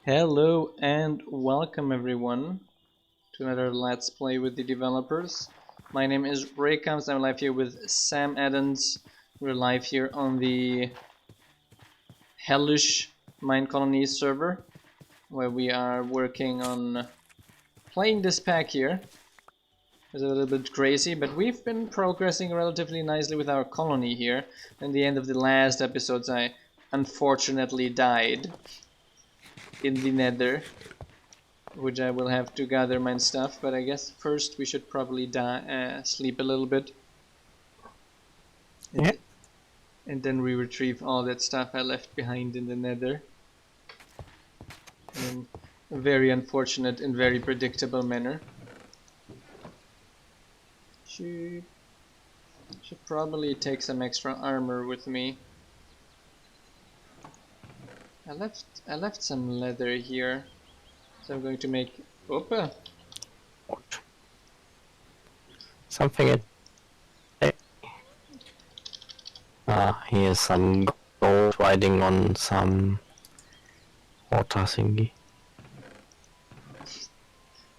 Hello and welcome everyone to another Let's Play with the developers. My name is Raycoms. I'm live here with Sam Adams. We're live here on the hellish Minecolonies server, where we are working on playing this pack here. It's a little bit crazy, but we've been progressing relatively nicely with our colony here. In the end of the last episodes, I unfortunately died in the nether, which I will have to gather my stuff, but I guess first we should probably sleep a little bit. Yeah. And then we retrieve all that stuff I left behind in the nether. In a very unfortunate and very predictable manner. Should probably take some extra armor with me. I left some leather here, so I'm going to make Opa. Something here's some gold riding on some water thingy.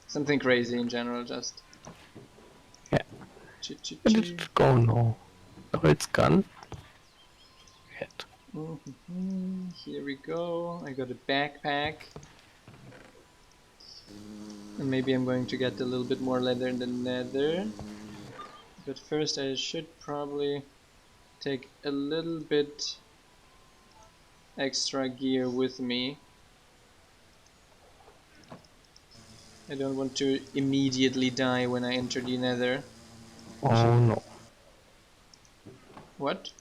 Something crazy in general, just. Yeah. Where did it go now? Oh, it's gone. Shit. Here we go. I got a backpack. And maybe I'm going to get a little bit more leather in the nether. But first I should probably take a little bit extra gear with me. I don't want to immediately die when I enter the nether. Oh no. What?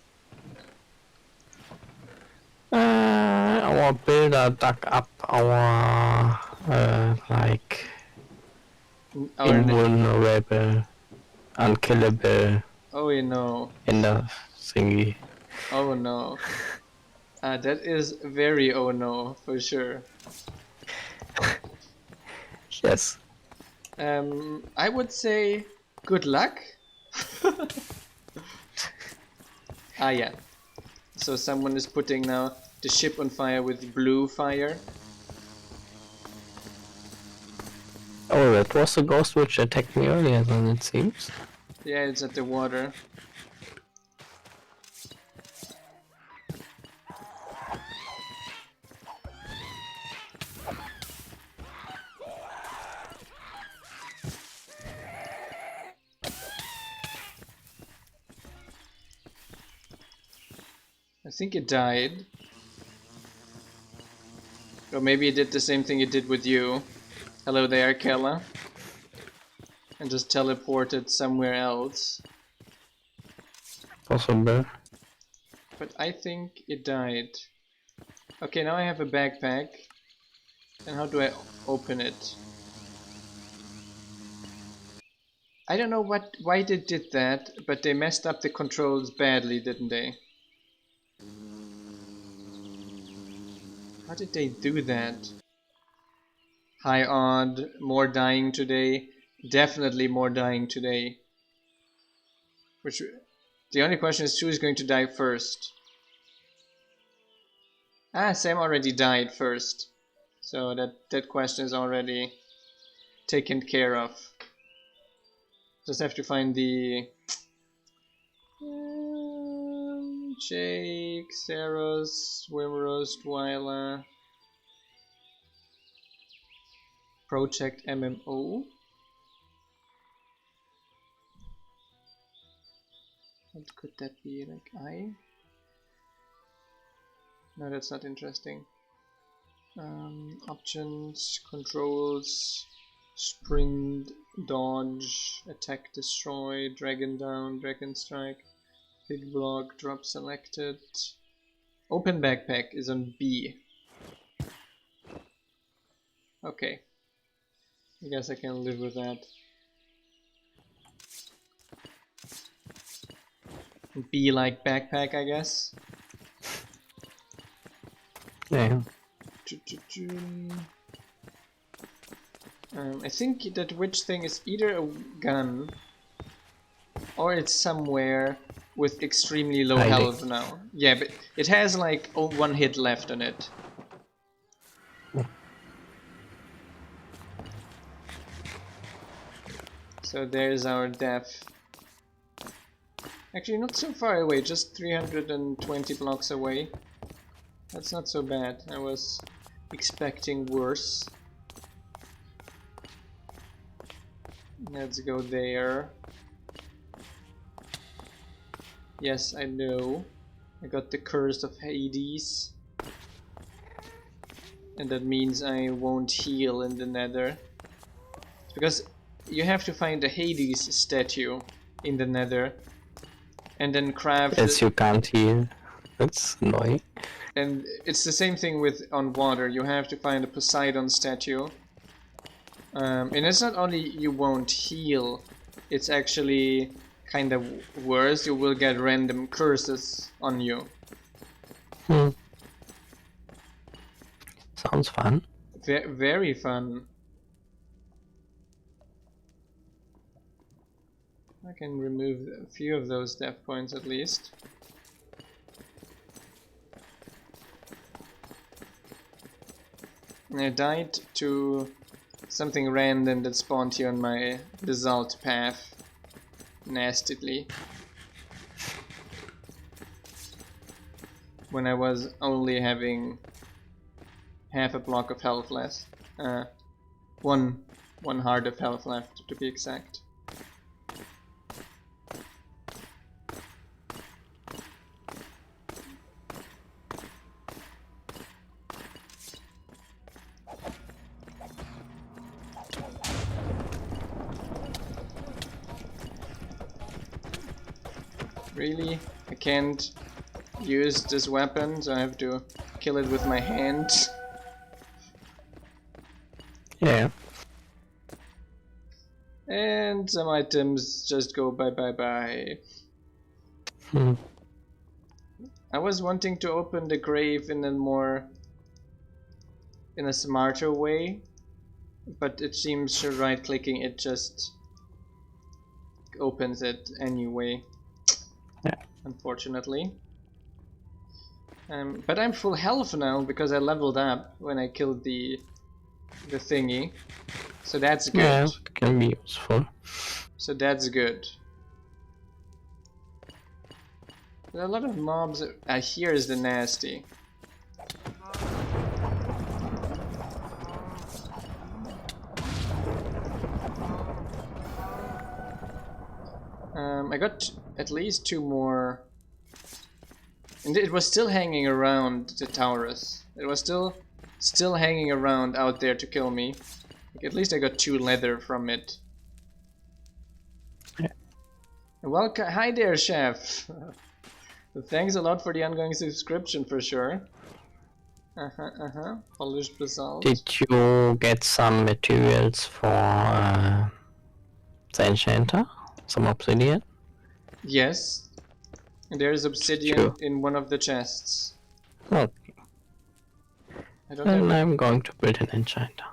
Our builder dug up our like invulnerable, unkillable. Oh no. In the thingy. Oh no. That is very oh no, for sure. Yes. I would say good luck. Yeah. So someone is putting now the ship on fire with blue fire. Oh, that was the ghost which attacked me earlier than it seems. Yeah, it's at the water. I think it died. Or maybe it did the same thing it did with you. Hello there, Kella. And just teleported somewhere else. Possible. But I think it died. Okay, now I have a backpack. And how do I open it? I don't know why they did that, but they messed up the controls badly, didn't they? How did they do that? High odd, more dying today. Definitely more dying today. The only question is who is going to die first? Sam already died first. So that question is already taken care of. Just have to find the Jake, Saros, Wimrose, Twyla, Project MMO. What could that be? Like I? No, that's not interesting. Options, controls, sprint, dodge, attack, destroy, dragon down, dragon strike, big block, drop selected. Open backpack is on B. Okay. I guess I can live with that. B like backpack, I guess. Yeah. I think that witch thing is either a gun or it's somewhere with extremely low health now. Yeah, but it has like one hit left on it. So there's our depth. Actually, not so far away, just 320 blocks away. That's not so bad. I was expecting worse. Let's go there. Yes, I know. I got the curse of Hades. And that means I won't heal in the Nether. Because you have to find the Hades statue in the Nether. And then craft... Yes, you can't heal. That's annoying. And it's the same thing with on water. You have to find a Poseidon statue. And it's not only you won't heal, it's actually kind of worse. You will get random curses on you. Sounds fun. Very fun. I can remove a few of those death points at least. I died to something random that spawned here on my basalt path. Nastily. When I was only having half a block of health left. One heart of health left to be exact. Really? I can't use this weapon, so I have to kill it with my hand. Yeah. And some items just go bye bye bye. I was wanting to open the grave in a smarter way, but it seems right clicking it just opens it anyway. Yeah. Unfortunately. But I'm full health now because I leveled up when I killed the thingy. So that's good. Yeah, it can be useful. So that's good. There are a lot of mobs. Here is the nasty. I got at least 2 more. And it was still hanging around the Taurus. It was still hanging around out there to kill me. Like, at least I got 2 leather from it. Yeah. Welcome, hi there, chef. Thanks a lot for the ongoing subscription for sure. Polished basalt. Did you get some materials for the enchanter? Some obsidian? Yes. There's obsidian in one of the chests. Okay. I don't Then have... I'm going to build an enchanter.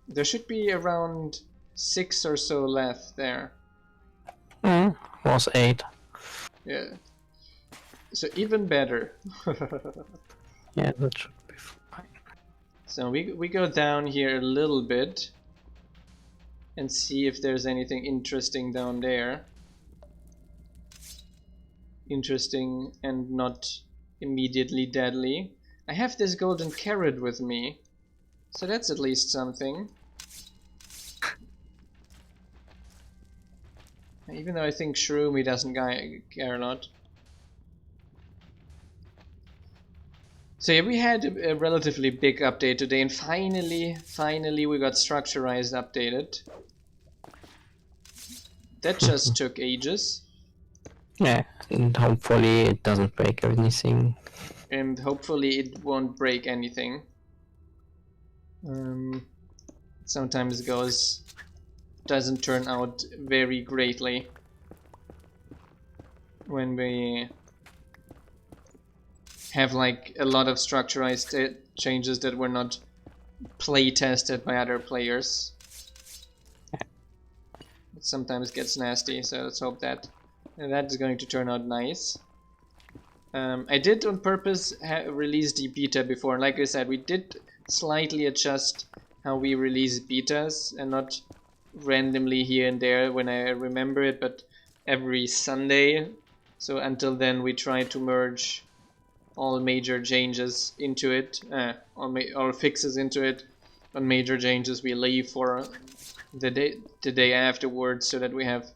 There should be around 6 or so left there. Was 8. Yeah. So even better. Yeah, that should be fine. So we go down here a little bit and see if there's anything interesting down there. Interesting and not immediately deadly. I have this golden carrot with me, so that's at least something. Even though I think Shroomy doesn't care a lot. So yeah, we had a relatively big update today, and finally we got Structurized updated. That just took ages. Yeah, and hopefully it doesn't break anything. And hopefully it won't break anything. Sometimes doesn't turn out very greatly when we have like a lot of structurized changes that were not play tested by other players. It sometimes gets nasty, so let's hope that is going to turn out nice. I did on purpose release the beta before. Like I said, we did slightly adjust how we release betas, and not randomly here and there when I remember it, but every Sunday. So until then we try to merge all major changes into it, all fixes into it. On major changes we leave for the day afterwards, so that we have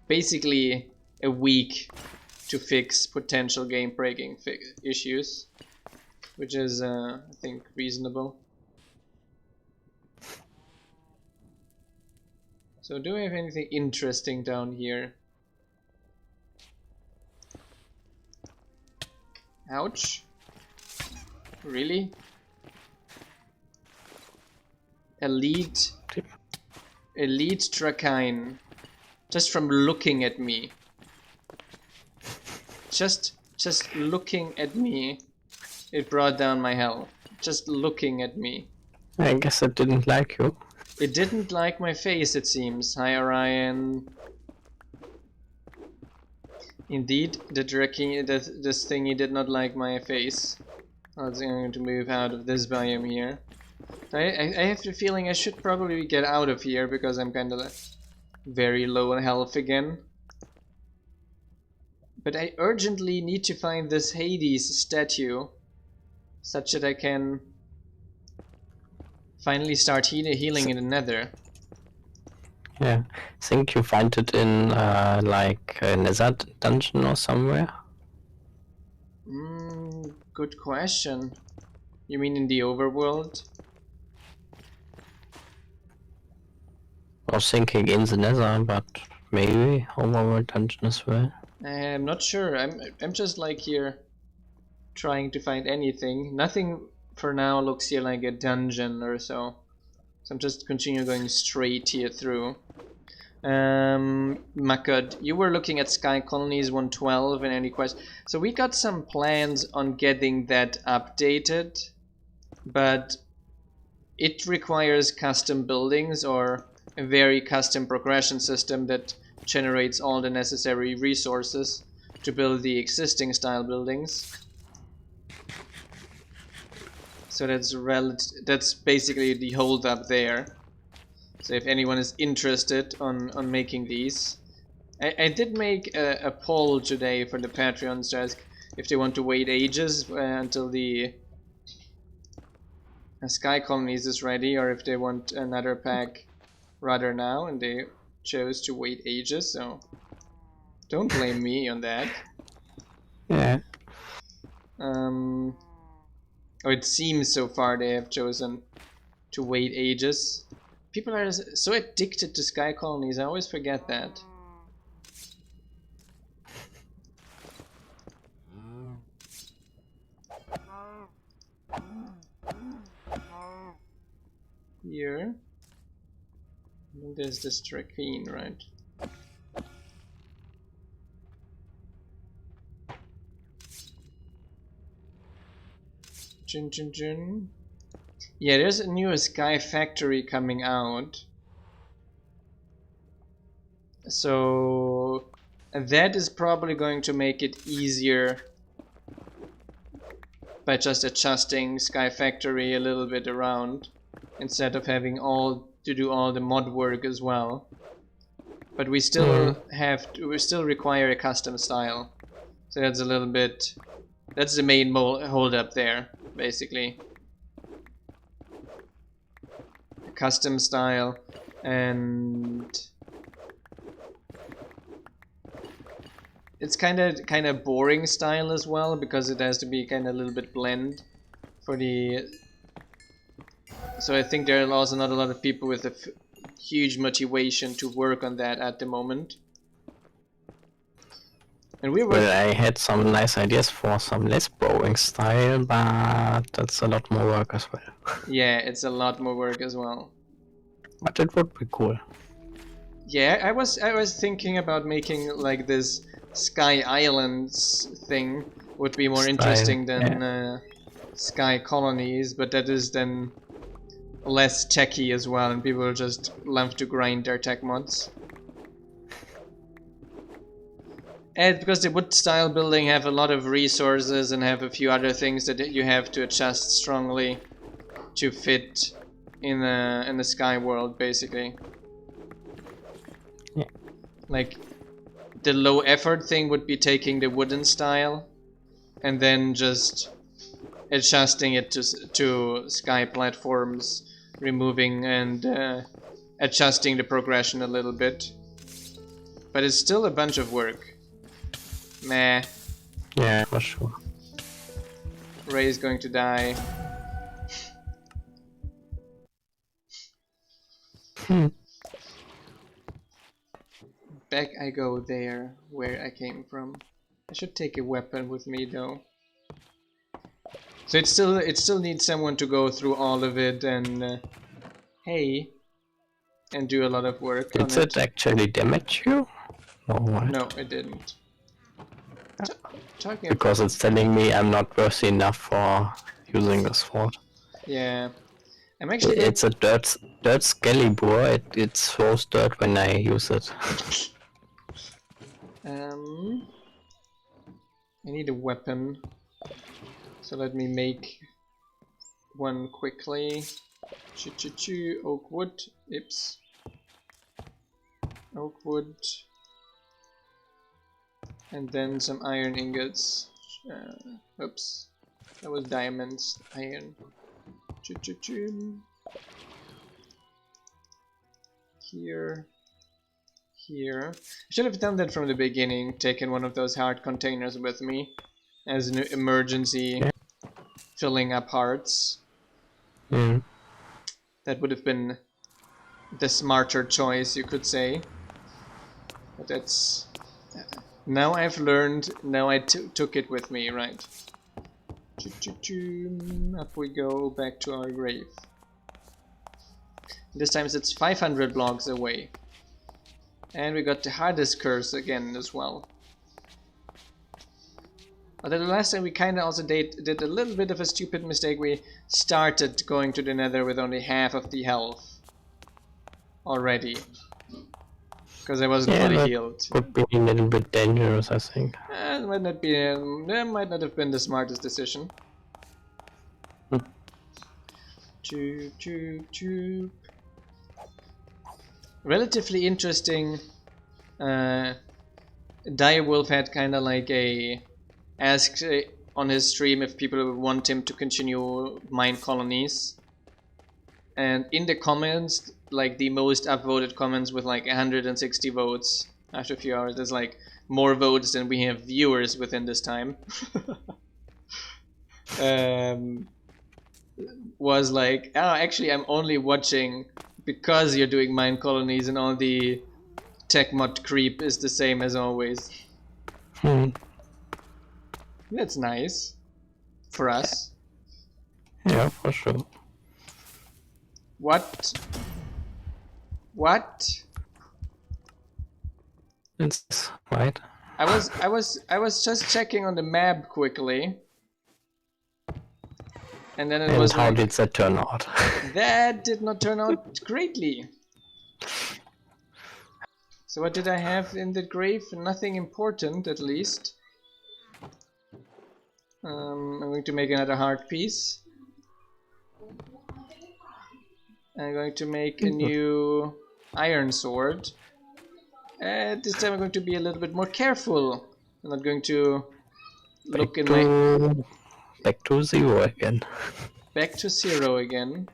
basically a week to fix potential game breaking issues, which is I think reasonable. So do we have anything interesting down here? Ouch. Really? Elite Drakine. Just from looking at me. Just looking at me, it brought down my health. Just looking at me. I guess it didn't like you. It didn't like my face, it seems. Hi, Orion. Indeed, this thingy did not like my face. I'm going to move out of this biome here. I have the feeling I should probably get out of here, because I'm kind of very low in health again. But I urgently need to find this Hades statue, such that I can finally start healing in the nether. Yeah, I think you find it in like a nether dungeon or somewhere. Good question. You mean in the overworld? I was thinking in the nether, but maybe overworld dungeon as well. I'm not sure. I'm just like here trying to find anything. Nothing for now looks here like a dungeon or so. So I'm just continue going straight here through. Makad, you were looking at Sky Colonies 112 and any questions? So we got some plans on getting that updated, but it requires custom buildings or a very custom progression system that generates all the necessary resources to build the existing style buildings. So that's basically the hold up there. So if anyone is interested on making these, I did make a poll today for the Patreons to ask if they want to wait ages until the Sky Colonies is ready, or if they want another pack rather now, and they chose to wait ages, so don't blame me on that. Yeah. Oh, it seems so far they have chosen to wait ages. People are so addicted to Sky Colonies, I always forget that. Here. I think there's this Drakine, right? Jun. Yeah, there's a new Sky Factory coming out. So that is probably going to make it easier by just adjusting Sky Factory a little bit around, instead of having to do all the mod work as well. But we still we still require a custom style. So that's a little bit, that's the main hold up there, basically. A custom style, and it's kind of boring style as well, because it has to be kind of a little bit blend for the. So I think there are also not a lot of people with a huge motivation to work on that at the moment. And we were. Well, I had some nice ideas for some less boring style, but that's a lot more work as well. Yeah, it's a lot more work as well. But it would be cool. Yeah, I was thinking about making like this Sky Islands thing would be more interesting than Sky Colonies, but that is then less techy as well, and people just love to grind their tech mods. And because the wood style building have a lot of resources and have a few other things that you have to adjust strongly to fit in the sky world, basically. Yeah. Like, the low effort thing would be taking the wooden style and then just adjusting it to sky platforms, removing and adjusting the progression a little bit. But it's still a bunch of work. Meh. Yeah, for sure. Ray's going to die. Back I go there, where I came from. I should take a weapon with me though. So it still needs someone to go through all of it and hey, and do a lot of work on it. Did it actually damage you? Or what? No, it didn't. Talking Because it's telling me I'm not worthy enough for using the sword. yeah, I'm actually. It's a dirt Excalibur. It throws dirt when I use it. I need a weapon, so let me make one quickly. Oak wood. Oops. Oak wood. And then some iron ingots. Oops. That was diamonds. Iron. Here. Here. I should have done that from the beginning. Taken one of those heart containers with me as an emergency filling up hearts. That would have been the smarter choice, you could say. But that's... Now I've learned, now I took it with me, right. Up we go, back to our grave. This time it's 500 blocks away. And we got the hardest curse again as well. Although the last time we kinda also did a little bit of a stupid mistake. We started going to the nether with only half of the health already. Because I wasn't fully healed. Would be a little bit dangerous, I think. That might not have been the smartest decision. Relatively interesting. Direwolf had kinda like asked on his stream if people would want him to continue Minecolonies. And in the comments, like the most upvoted comments with like 160 votes after a few hours, there's like more votes than we have viewers within this time. Was like, oh, actually I'm only watching because you're doing Minecolonies and all the tech mod creep is the same as always. That's nice for us. Yeah, for sure. What? It's right. I was just checking on the map quickly. And then it was how like, did that turn out? That did not turn out greatly. So what did I have in the grave? Nothing important, at least. I'm going to make another heart piece. I'm going to make a new iron sword. This time I'm going to be a little bit more careful. I'm not going to look in my... Back to zero again. Back to zero again.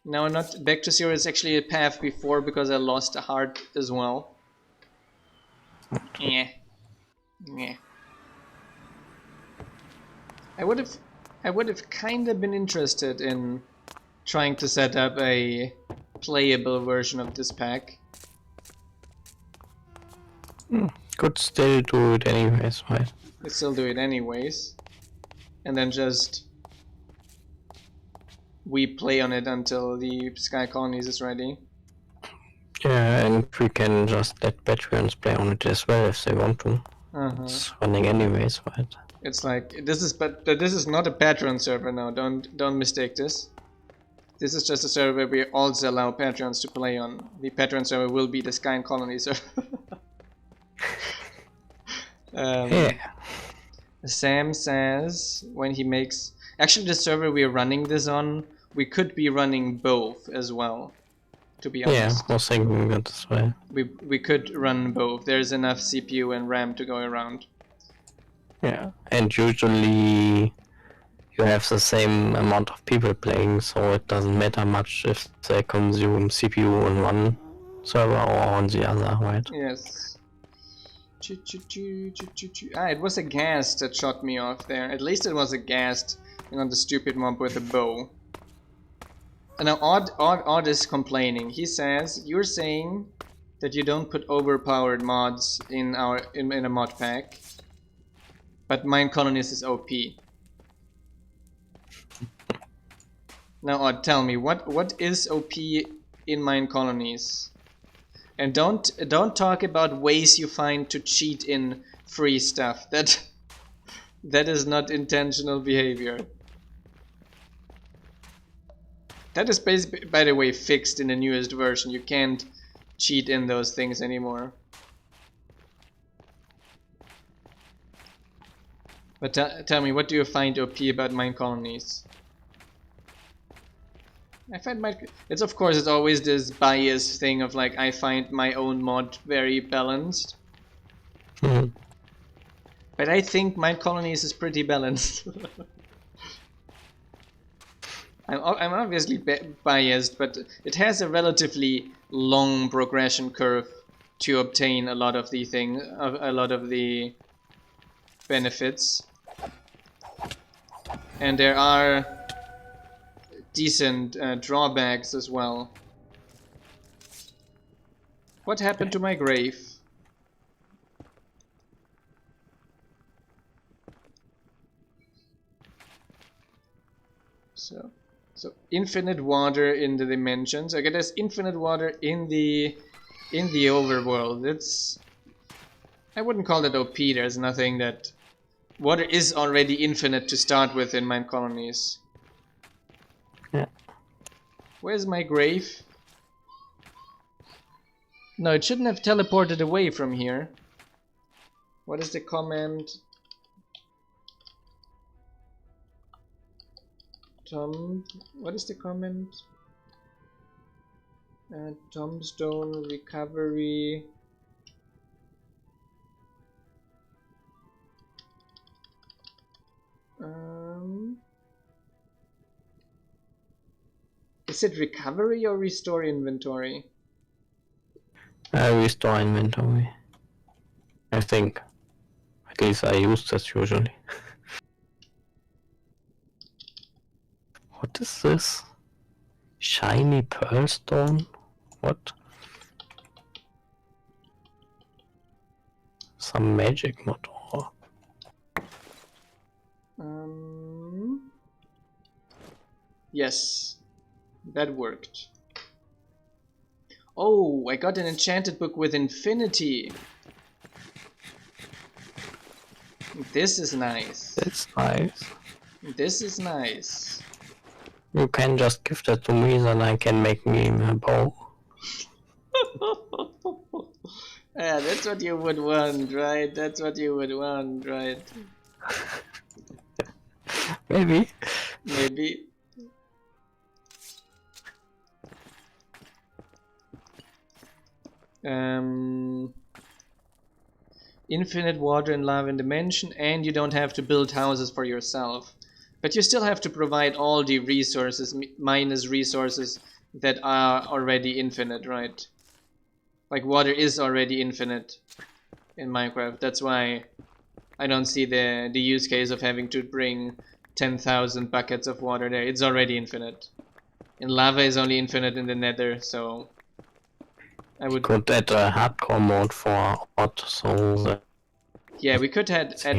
No, not back to zero. It's actually a path before because I lost a heart as well. Yeah. I would have kind of been interested in trying to set up a playable version of this pack. Could still do it anyways, right? Could still do it anyways, and then just we play on it until the Sky Colonies is ready. Yeah, and we can just let Patreons play on it as well if they want to. It's running anyways, right? It's like this is not a Patreon server now. Don't mistake this. This is just a server where we also allow Patreons to play on. The Patreon server will be the Sky Colony server. Yeah. Sam says when he makes Actually, the server we're running this on, we could be running both as well, to be honest. Yeah, I was thinking that as well. We could run both. There's enough CPU and RAM to go around. Yeah, and usually you have the same amount of people playing, so it doesn't matter much if they consume CPU on one server or on the other, right? Yes. Ah, it was a ghast that shot me off there. At least it was a ghast, and not the stupid mob with a bow. And now Odd is complaining. He says, you're saying that you don't put overpowered mods in a mod pack, but Minecolonies is OP. Now Odd, tell me, what is OP in Minecolonies? And don't talk about ways you find to cheat in free stuff. That is not intentional behavior. That is basically, by the way, fixed in the newest version. You can't cheat in those things anymore. But tell me, what do you find OP about Minecolonies? I find it's of course it's always this bias thing of like I find my own mod very balanced. But I think Minecolonies is pretty balanced. I'm obviously biased, but it has a relatively long progression curve to obtain a lot of the benefits, and there are decent drawbacks as well. What happened to my grave? So infinite water in the dimensions. Okay, there's infinite water in the overworld. I wouldn't call that OP. There's nothing that water is already infinite to start with in Minecolonies. Yeah. Where's my grave? No, it shouldn't have teleported away from here. What is the command? What is the comment? Tombstone recovery. Is it recovery or restore inventory? Restore inventory. I think. At least I use this usually. What is this? Shiny pearl stone? What? Some magic mod or... Yes, that worked. Oh, I got an enchanted book with infinity. This is nice. That's nice. This is nice. You can just give that to me, then I can make me a bow. Yeah, that's what you would want, right? That's what you would want, right? Maybe. Maybe. Infinite water and lava in dimension, and you don't have to build houses for yourself. But you still have to provide all the resources, minus resources that are already infinite, right? Like water is already infinite in Minecraft. That's why I don't see the use case of having to bring 10,000 buckets of water there. It's already infinite. And lava is only infinite in the nether, so I would... Could add a hardcore mode for Odd, so that... Yeah, we could add a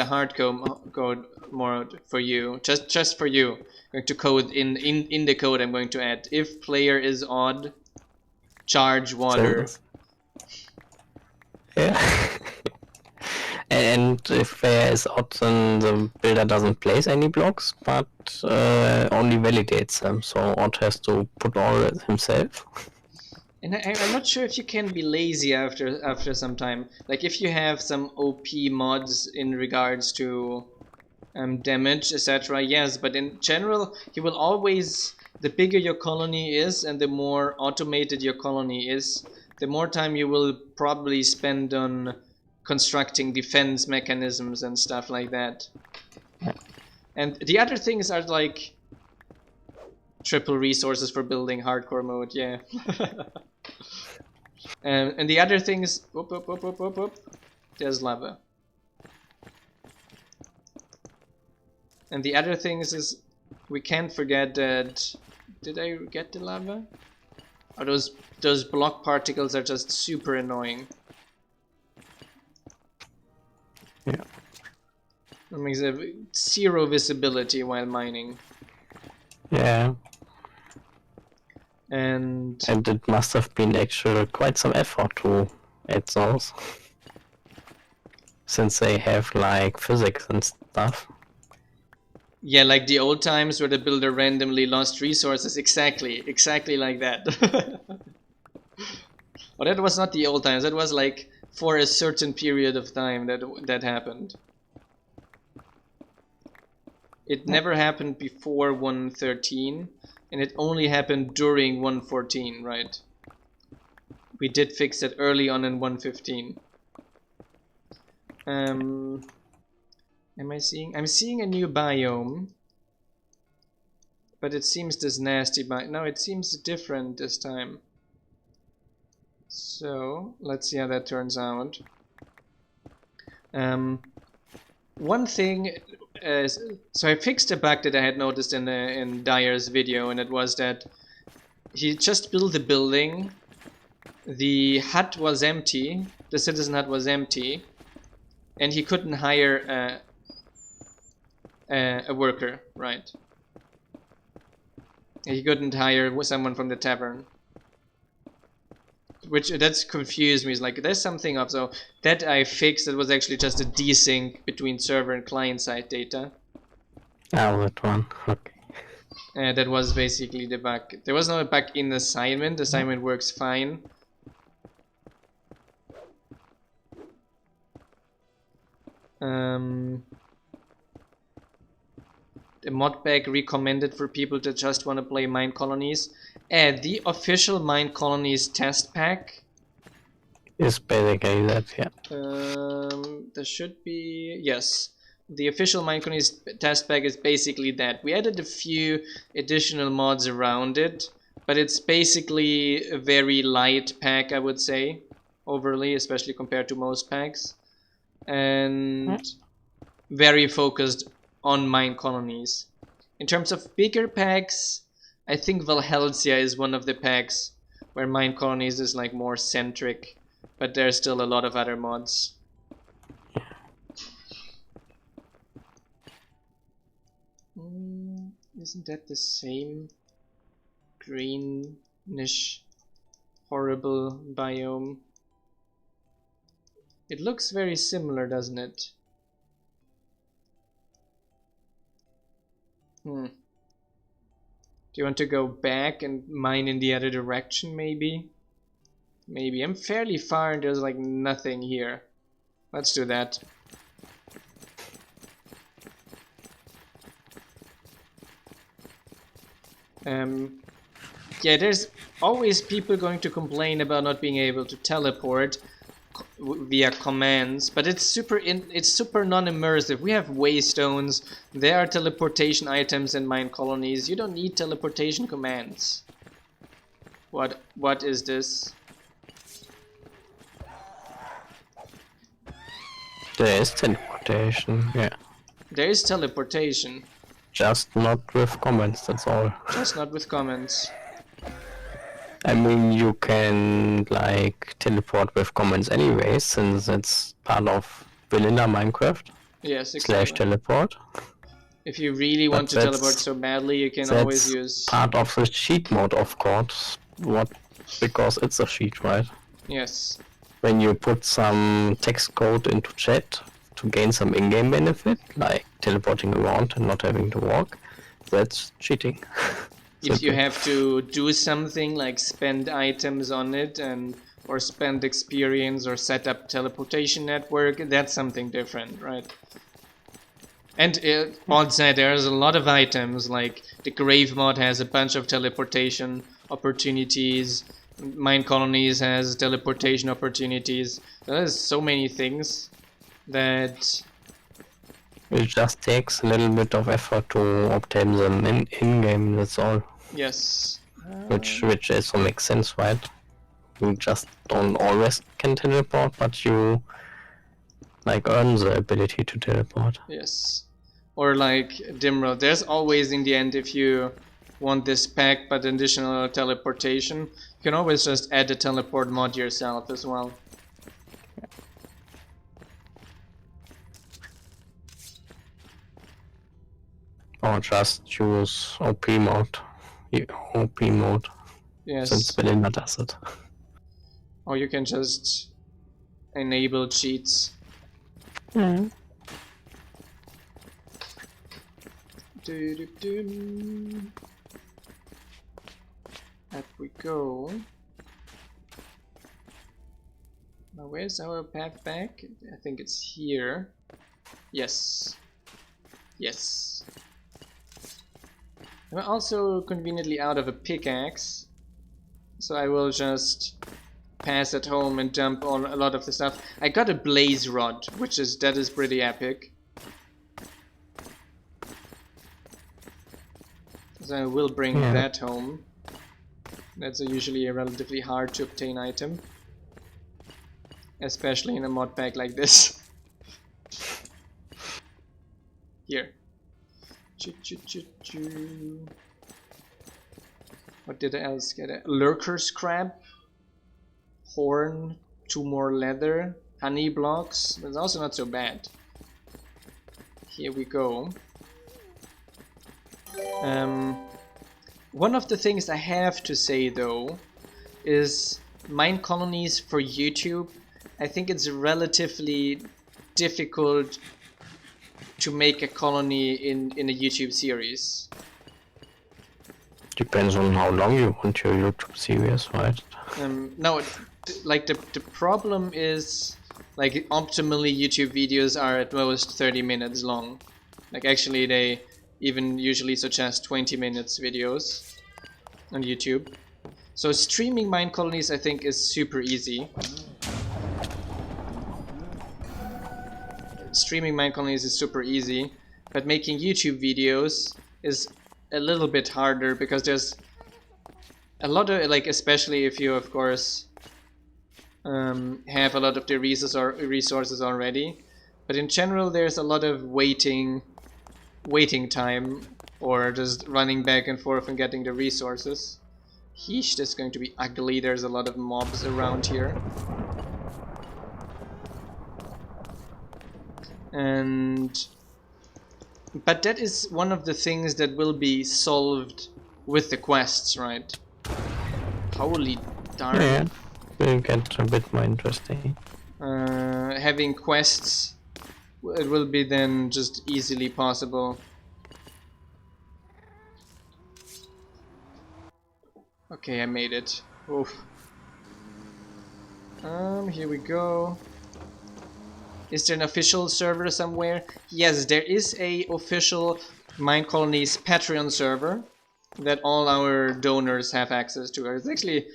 hardcore mode for you, just for you. I'm going to code in the code. I'm going to add if player is odd, charge water. Yeah. And if player is odd, then the builder doesn't place any blocks, but only validates them. So Odd has to put all it himself. And I'm not sure if you can be lazy after some time. Like if you have some OP mods in regards to damage, etc. Yes, but in general, you will always, the bigger your colony is and the more automated your colony is, the more time you will probably spend on constructing defense mechanisms and stuff like that. And the other things are like triple resources for building hardcore mode, yeah. And the other things, there's lava. And the other things is, we can't forget that, did I get the lava? Or those block particles are just super annoying. Yeah. It makes zero visibility while mining. Yeah. And it must have been actually quite some effort to add those. Since they have like physics and stuff. yeah, like the old times where the builder randomly lost resources. Exactly like that. Well, that was not the old times. That was like for a certain period of time that happened. It never happened before 1.13, and it only happened during 1.14, right? We did fix it early on in 1.15. Am I seeing? I'm seeing a new biome, but it seems this nasty biome. No, it seems different this time. So let's see how that turns out. One thing is, so I fixed a bug that I had noticed in Dyer's video, and it was that he just built the building. The hut was empty. The citizen hut was empty, and he couldn't hire a worker, right? He couldn't hire someone from the tavern. Which, that's confused me. It's like, there's something up. So that I fixed. It was actually just a desync between server and client side data. Oh, that one. Okay. That was basically the bug. There was no bug in the assignment. The assignment works fine. The mod pack recommended for people that just want to play Minecolonies. The official Minecolonies test pack is basically that, yeah. There should be, yes. The official Minecolonies test pack is basically that. We added a few additional mods around it, but it's basically a very light pack, I would say, overly, especially compared to most packs, and very focused on Minecolonies. In terms of bigger packs, I think Valhelsia is one of the packs where Minecolonies is like more centric, but there's still a lot of other mods. Isn't that the same greenish horrible biome? It looks very similar, doesn't it? Do you want to go back and mine in the other direction, maybe? Maybe. I'm fairly far and there's like nothing here. Let's do that. Yeah, there's always people going to complain about not being able to teleport via commands, but it's super non-immersive. We have waystones. There are teleportation items in Minecolonies. You don't need teleportation commands. What is this? There is teleportation, yeah. There is teleportation. Just not with comments, that's all. Just not with comments. I mean, you can like teleport with comments anyway, since it's part of vanilla Minecraft. Yes, exactly. / teleport. If you really want to teleport so badly, you can always use part of the cheat mode, of course. Because it's a cheat, right? Yes. When you put some text code into chat to gain some in-game benefit, like teleporting around and not having to walk, that's cheating. If you have to do something like spend items on it or spend experience or set up teleportation network, that's something different, right? And on side, there's a lot of items, like the Grave mod has a bunch of teleportation opportunities, Minecolonies has teleportation opportunities. There's so many things that... It just takes a little bit of effort to obtain them in-game, that's all. Yes. Which also makes sense, right? You just don't always can teleport, but you like earn the ability to teleport. Yes. Or like Dimro, there's always in the end, if you want this pack but additional teleportation, you can always just add the teleport mod yourself as well. Or just choose OP mode. OP mode. Yes. Since Belinda does it. Or you can just enable cheats. Mm. Up we go. Now where's our path back? I think it's here. Yes. Yes. I'm also conveniently out of a pickaxe, so I will just pass it home and dump on a lot of the stuff. I got a blaze rod, that is pretty epic. So I will bring that home. That's usually a relatively hard to obtain item, especially in a mod pack like this. Here. What did I else get? A lurker's crab, horn, 2 more leather, honey blocks. That's also not so bad. Here we go. One of the things I have to say though is Minecolonies for YouTube. I think it's relatively difficult to make a colony in a YouTube series. Depends on how long you want your YouTube series, right? No, like the problem is, like, optimally YouTube videos are at most 30 minutes long. Like actually they even usually suggest 20 minutes videos on YouTube. So streaming Minecolonies I think is super easy. Streaming Minecolonies is super easy, but making YouTube videos is a little bit harder because there's a lot of, like, especially if you of course have a lot of the resources already, but in general there's a lot of waiting time or just running back and forth and getting the resources. Heesh, that's going to be ugly. There's a lot of mobs around here. But that is one of the things that will be solved with the quests, right? Holy darn. Yeah, will get a bit more interesting. Having quests, it will be then just easily possible. Okay, I made it. Oof. Here we go. Is there an official server somewhere? Yes, there is a official Minecolonies Patreon server that all our donors have access to. It's actually,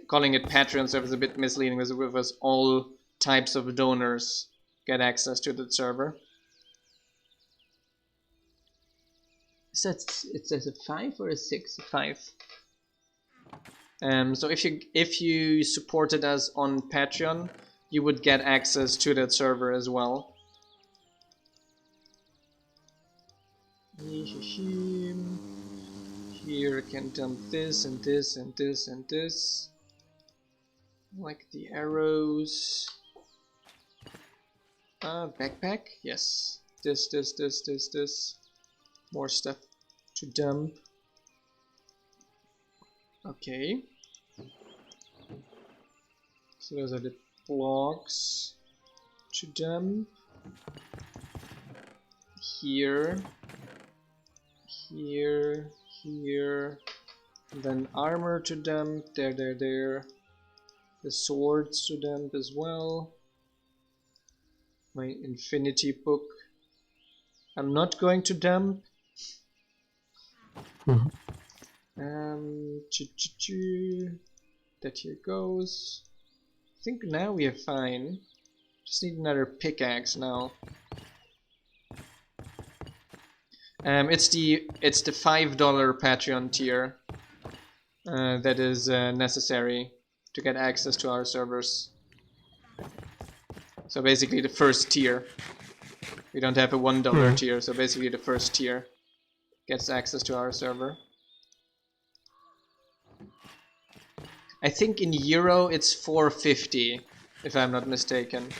calling it Patreon server is a bit misleading because all types of donors get access to that server. It says a 5 or a 6? 5. So if you supported us on Patreon, you would get access to that server as well. Here I can dump this and this and this and this. Like the arrows. Backpack? Yes. This. More stuff to dump. Okay. So those are the blocks to dump. Here. Then armor to dump. There. The swords to dump as well. My infinity book. I'm not going to dump. Mhm. That here goes. I think now we are fine. Just need another pickaxe now. It's the $5 Patreon tier that is necessary to get access to our servers. So basically the first tier. We don't have a $1 tier, so basically the first tier gets access to our server. I think in euro it's 450, if I'm not mistaken.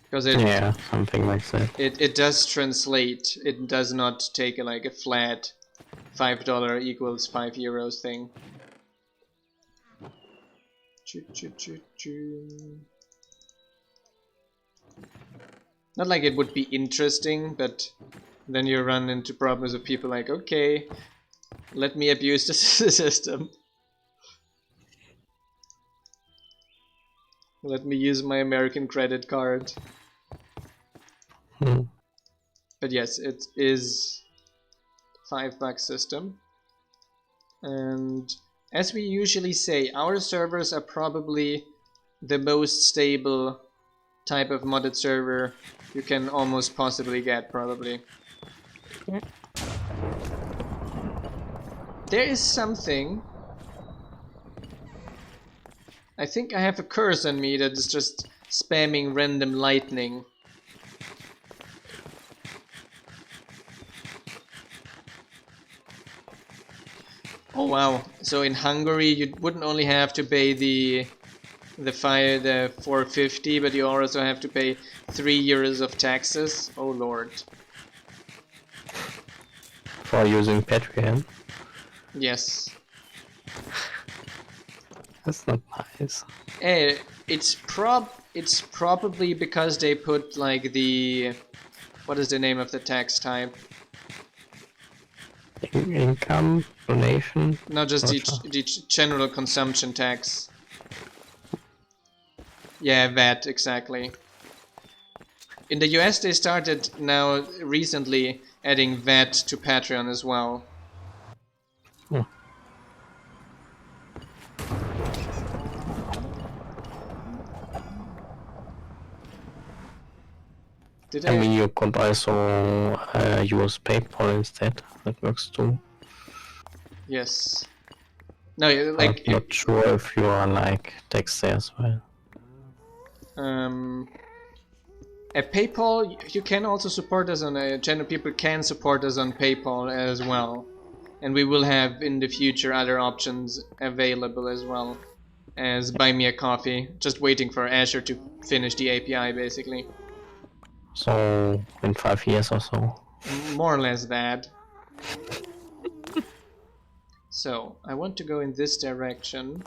Because Yeah, something like that. it does translate. It does not take like a flat $5 equals €5 thing. Not like it would be interesting, but then you run into problems of people like, okay, let me abuse the system. Let me use my American credit card. But yes, it is $5 system. And as we usually say, our servers are probably the most stable type of modded server you can almost possibly get, probably. There is something. I think I have a curse on me that is just spamming random lightning. Oh wow, so in Hungary you wouldn't only have to pay the 450, but you also have to pay €3 of taxes. Oh lord. For using Patreon. Yes. That's not nice. It's probably because they put like the, what is the name of the tax type? Income, donation. Not just the general consumption tax. Yeah, VAT, exactly. In the US they started now recently adding VAT to Patreon as well. I mean, you could also use PayPal instead. That works too. Yes. No, like I'm not sure if you are like taxed there as well. At PayPal, you can also support us on general people can support us on PayPal as well, and we will have in the future other options available as well as buy me a coffee. Just waiting for Azure to finish the API, basically. So in 5 years or so. More or less that. So I want to go in this direction.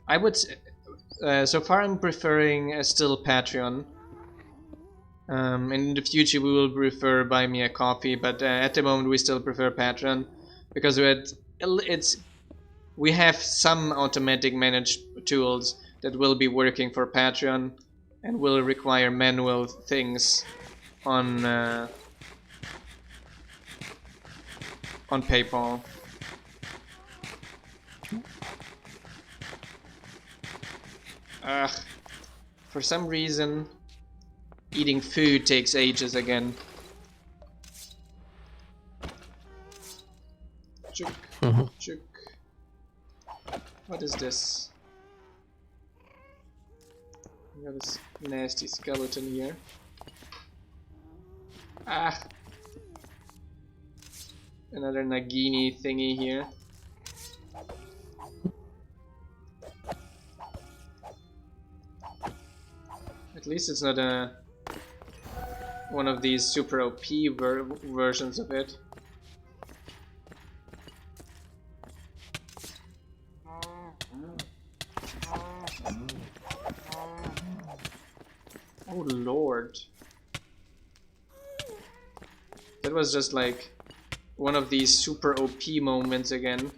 I would so far I'm preferring still Patreon. In the future we will prefer buy me a coffee, but at the moment we still prefer Patreon because we have some automatic managed tools that will be working for Patreon and will require manual things on PayPal. Ugh. For some reason, eating food takes ages again. Chook, chook. What is this? We got this nasty skeleton here. Ah! Another Nagini thingy here. At least it's not one of these super OP versions of it. Oh lord. That was just like one of these super OP moments again.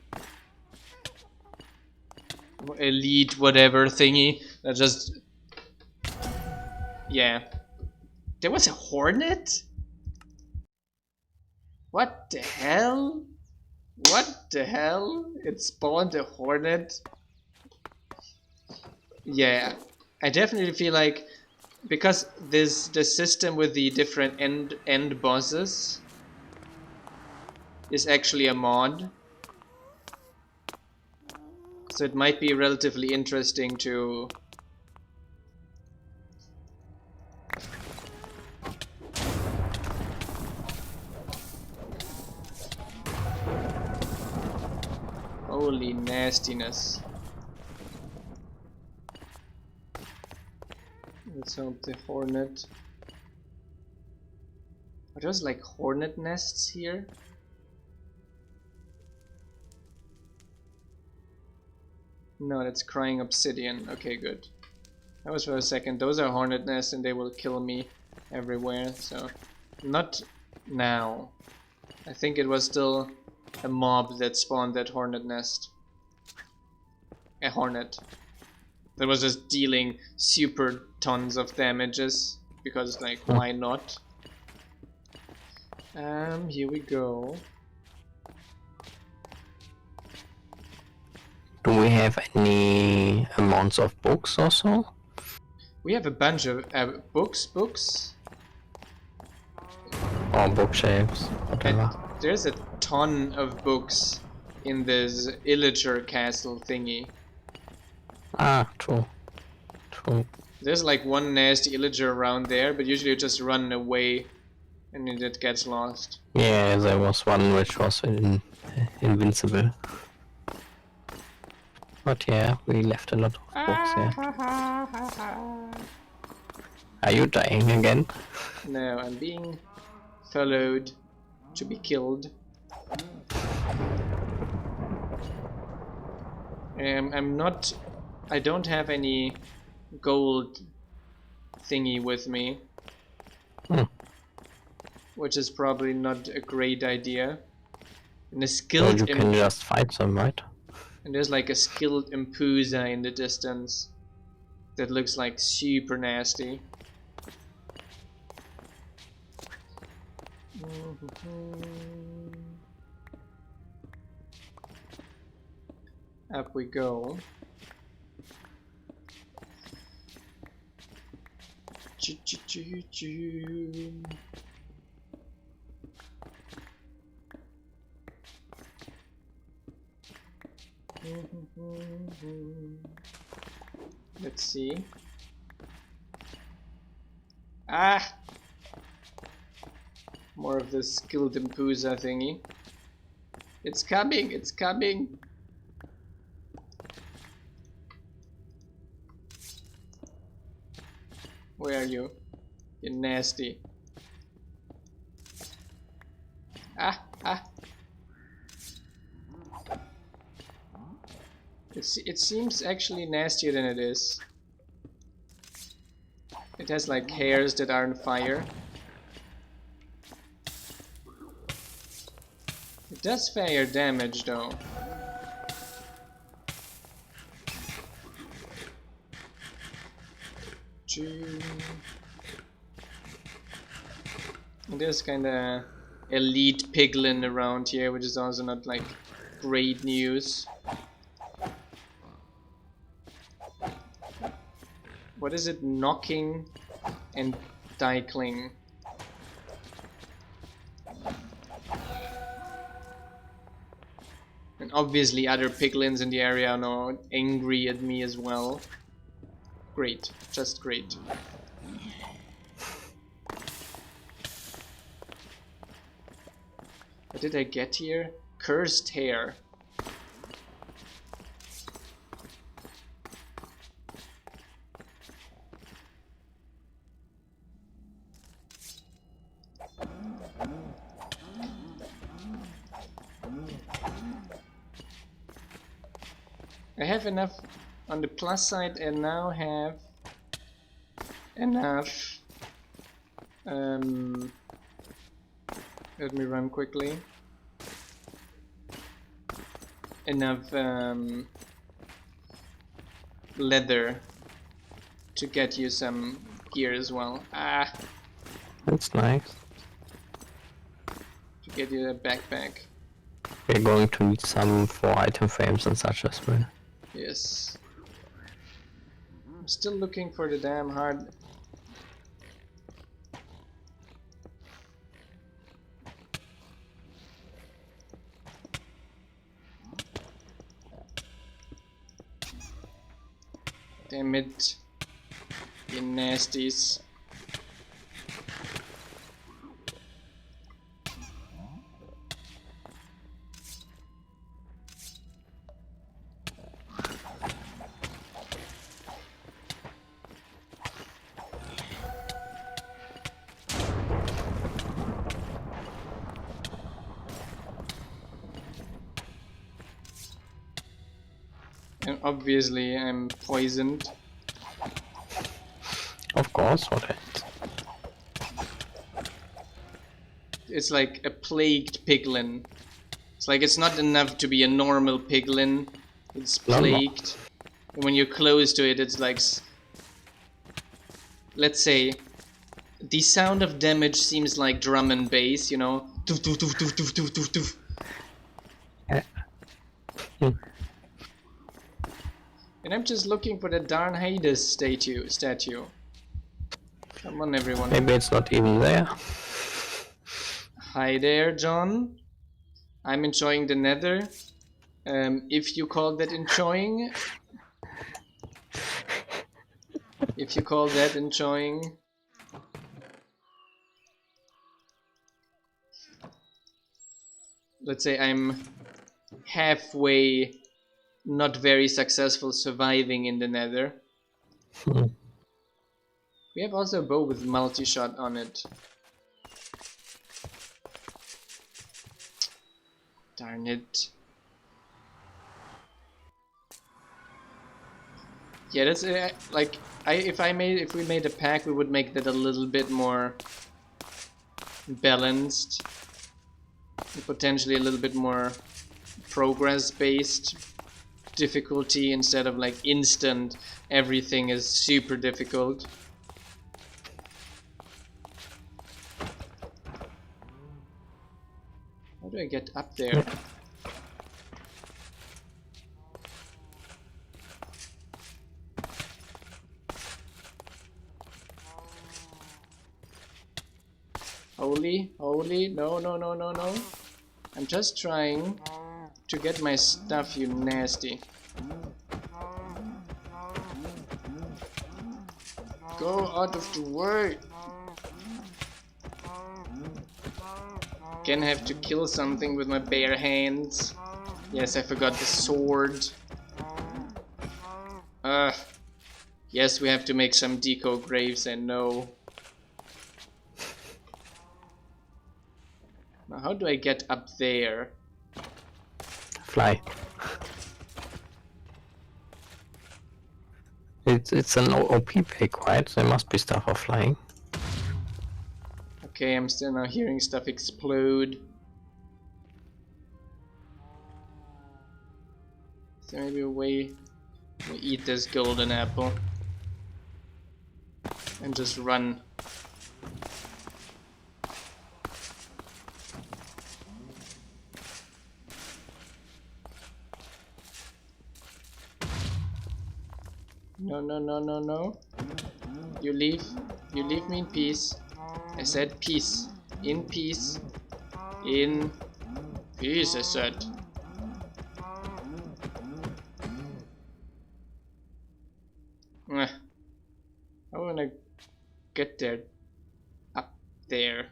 elite whatever thingy that just... Yeah. There was a hornet? What the hell? What the hell? It spawned a hornet? Yeah, I definitely feel like because this the system with the different end bosses is actually a mod, so it might be relatively interesting to holy nastiness. Let's hope the hornet. Are those like hornet nests here? No, that's crying obsidian. Okay, good. That was for a second. Those are hornet nests and they will kill me everywhere, so not now. I think it was still a mob that spawned that hornet nest. A hornet. That was just dealing super tons of damages because like why not? Here we go. Do we have any amounts of books or so? We have a bunch of books. Or bookshelves, whatever. And there's a ton of books in this Illager castle thingy. Ah, true. True. There's like one nasty Illager around there, but usually you just run away and then it gets lost. Yeah, there was one which was invincible. But yeah, we left a lot of books there. Are you dying again? No, I'm being followed to be killed. I don't have any gold thingy with me. Which is probably not a great idea. And a skilled you can just fight them, right? And there's like a skilled Impusa in the distance that looks like super nasty. Up we go. Let's see. Ah! More of this skilled Impusa thingy. It's coming! It's coming! Where are you? You nasty. Ah! Ah! It seems actually nastier than it is. It has like hairs that are on fire. It does fair damage though. And there's kinda elite piglin around here, which is also not like great news. What is it? Knocking and cycling. And obviously other piglins in the area are now angry at me as well. Great, just great. What did I get here? Cursed hair. I have enough on the plus side and now have enough. Let me run quickly. Enough leather to get you some gear as well. Ah, That's nice. to get you a backpack. We're going to need some for item frames and such as well. Yes. I'm still looking for the damn hard. Damn it. You nasties. And obviously I'm poisoned. Of course, what else? It's like a plagued piglin. It's like it's not enough to be a normal piglin. It's plagued. And when you're close to it, it's like... Let's say... The sound of damage seems like drum and bass, you know? Doof, doof, doof, doof, doof, doof, doof, doof. And I'm just looking for the darn Hades statue. Come on, everyone. Maybe it's not even there. Hi there, John. I'm enjoying the nether. If you call that enjoying. If you call that enjoying. Let's say I'm halfway not very successful surviving in the nether. We have also a bow with multi-shot on it. Darn it. Yeah, that's like if we made a pack, we would make that a little bit more balanced, and potentially a little bit more progress-based difficulty instead of like instant. Everything is super difficult. How do I get up there? Holy, no, no, no, no, no. I'm just trying to get my stuff, you nasty. Go out of the way. Again, have to kill something with my bare hands. Yes, I forgot the sword. Yes, we have to make some deco graves, and no. Now, how do I get up there? Fly. It's an OP pick, right? There must be stuff for flying. Okay, I'm still now hearing stuff explode. Is there maybe a way to eat this golden apple and just run? No, no, no, no, no. You leave me in peace. I said peace. In peace. In peace, I said. I wanna get there. Up there.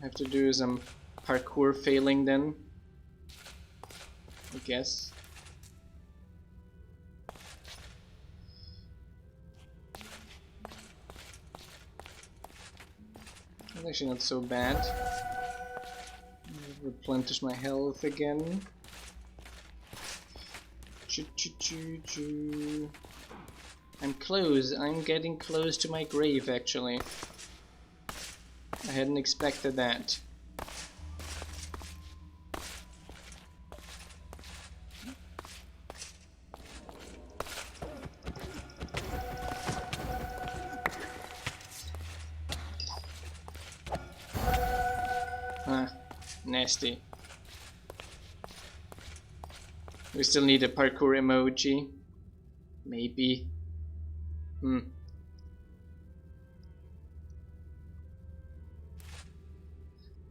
I have to do some parkour failing then, I guess. That's actually not so bad. Replenish my health again. I'm close. I'm getting close to my grave actually. I hadn't expected that. Nasty. We still need a parkour emoji. Maybe. We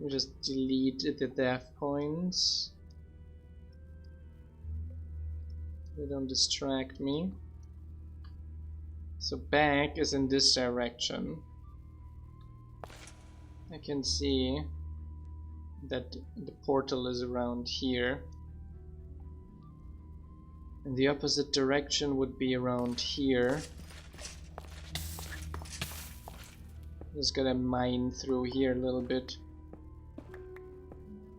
just delete the death points. They don't distract me. So back is in this direction. I can see that the portal is around here. And the opposite direction would be around here. Just gotta mine through here a little bit.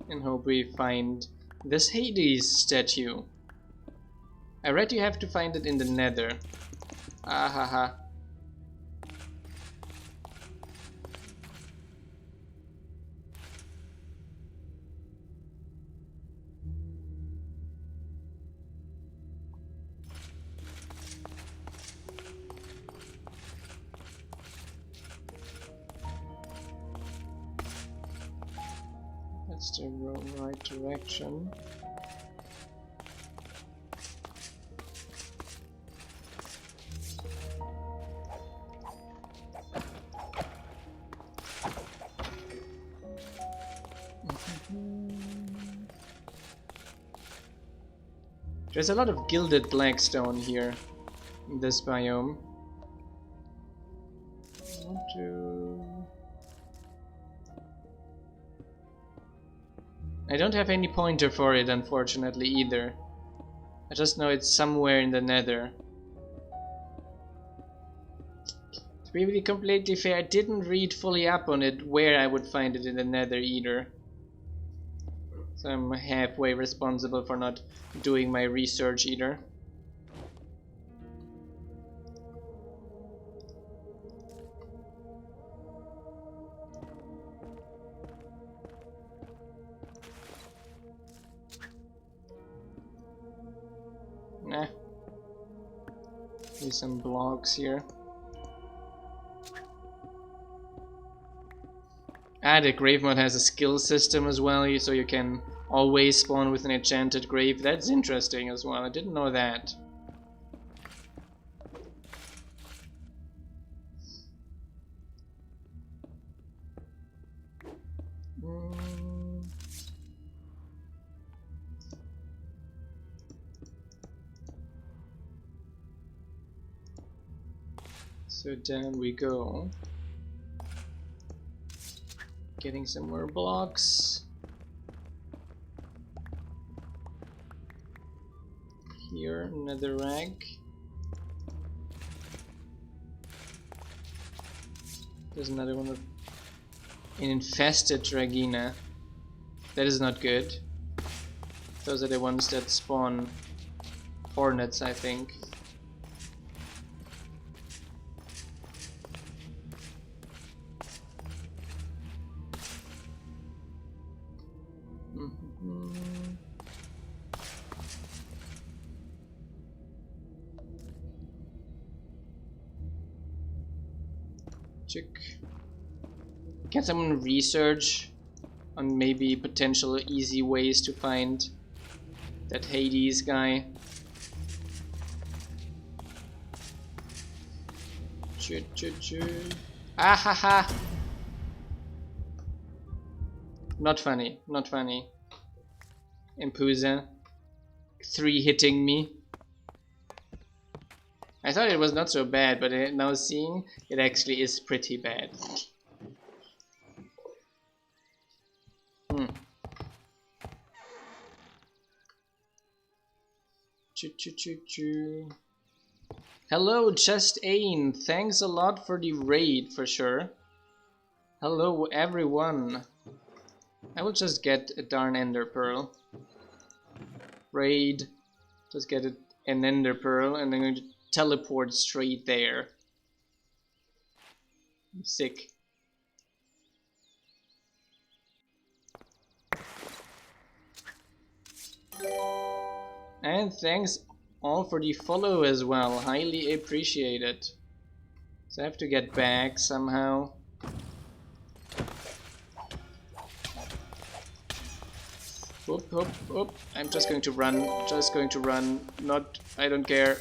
And hope we find this Hades statue. I read you have to find it in the Nether. Ahaha. That's the right direction. There's a lot of gilded blackstone here in this biome. I want to... I don't have any pointer for it, unfortunately, either. I just know it's somewhere in the Nether. To be completely fair, I didn't read fully up on it where I would find it in the Nether either. So I'm halfway responsible for not doing my research either. Nah. Need some blocks here. Ah, the grave mod has a skill system as well, so you can always spawn with an enchanted grave. That's interesting as well. I didn't know that. So down we go. Getting some more blocks. Here, another rag. There's another one of an infested Dragina. That is not good. Those are the ones that spawn hornets, I think. Can someone research on maybe potential easy ways to find that Hades guy? Ahaha! Not funny, not funny. Impusa. 3 hitting me. I thought it was not so bad, but now seeing it actually is pretty bad. Hello, Just Ain. Thanks a lot for the raid, for sure. Hello, everyone. I will just get a darn ender pearl. Raid. Just get an ender pearl, and I'm going to teleport straight there. I'm sick. And thanks all for the follow as well, highly appreciated. So I have to get back somehow. Oop, oop, oop. I'm just going to run. Just going to run. Not. I don't care.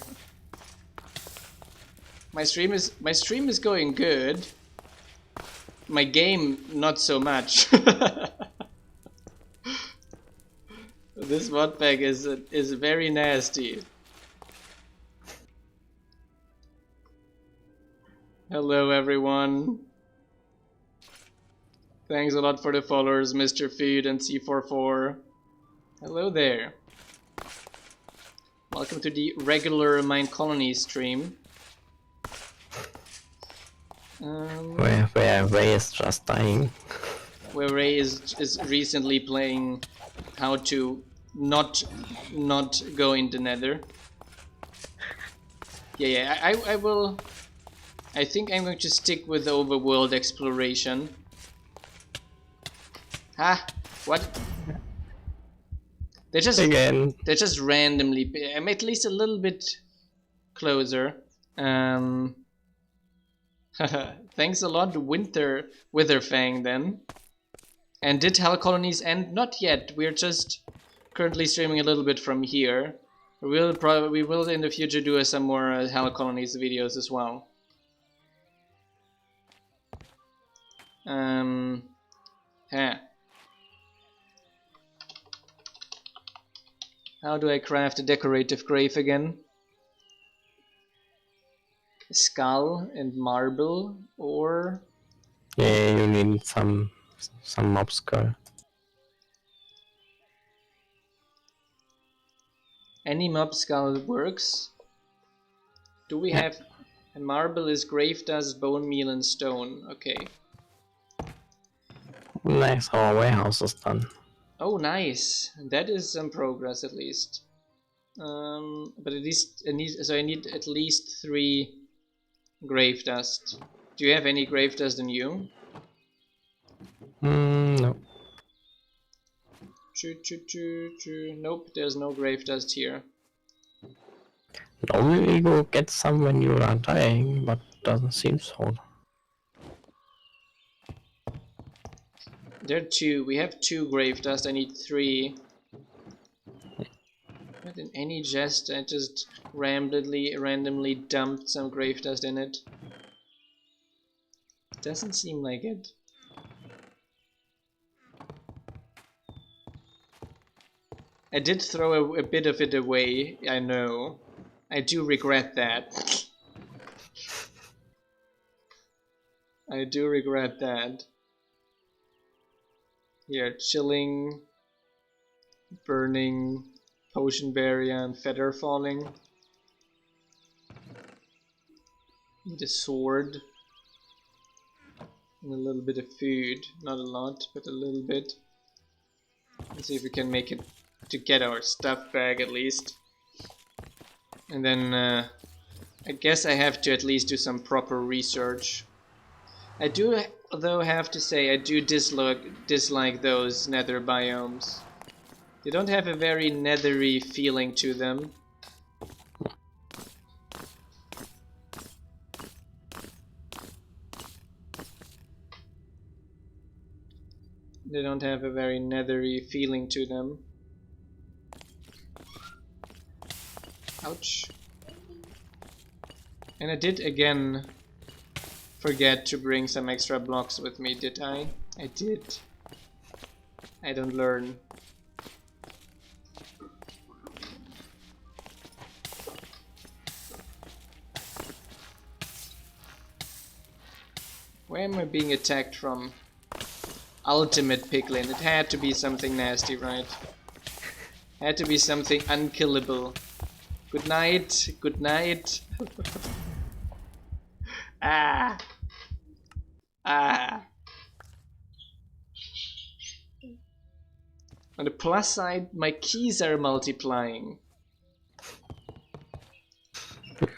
My stream is going good. My game not so much. This mod pack is very nasty. Hello everyone. Thanks a lot for the followers, Mr. Feed and C44. Hello there. Welcome to the regular Minecolonies stream. Where Ray is just dying. Where Ray is recently playing how to not go in the nether. Yeah, I will. I think I'm going to stick with overworld exploration. Ah, what? They're just randomly. I'm at least a little bit closer. Thanks a lot, Witherfang then. And did Hell Colonies end? Not yet. We're just currently streaming a little bit from here. We will in the future do some more Hell Colonies videos as well. Yeah. How do I craft a decorative grave again? Skull and marble, or yeah, you need some mob skull. Any mob skull works. Do we have? And marble is grave dust, bone meal, and stone. Okay. Nice, our warehouse is done. Oh, nice. That is some progress at least. But at least I need at least 3 grave dust. Do you have any grave dust in you? No. Nope, there's no grave dust here. Normally you will get some when you are dying, but doesn't seem so. There are 2. We have 2 grave dust. I need 3. Not in any chest. I just randomly dumped some grave dust in it. Doesn't seem like it. I did throw a bit of it away, I know. I do regret that. I do regret that. Here, chilling, burning, potion barrier, and feather falling. Need a sword. And a little bit of food. Not a lot, but a little bit. Let's see if we can make it to get our stuff back at least. And then I guess I have to at least do some proper research. I do though have to say I do dislike those nether biomes. They don't have a very nethery feeling to them. They don't have a very nethery feeling to them. Ouch. And I did again forget to bring some extra blocks with me, did I? I did. I don't learn. Where am I being attacked from? Ultimate Piglin. It had to be something nasty, right? Had to be something unkillable. Good night. Good night. Ah. Ah. On the plus side, my keys are multiplying.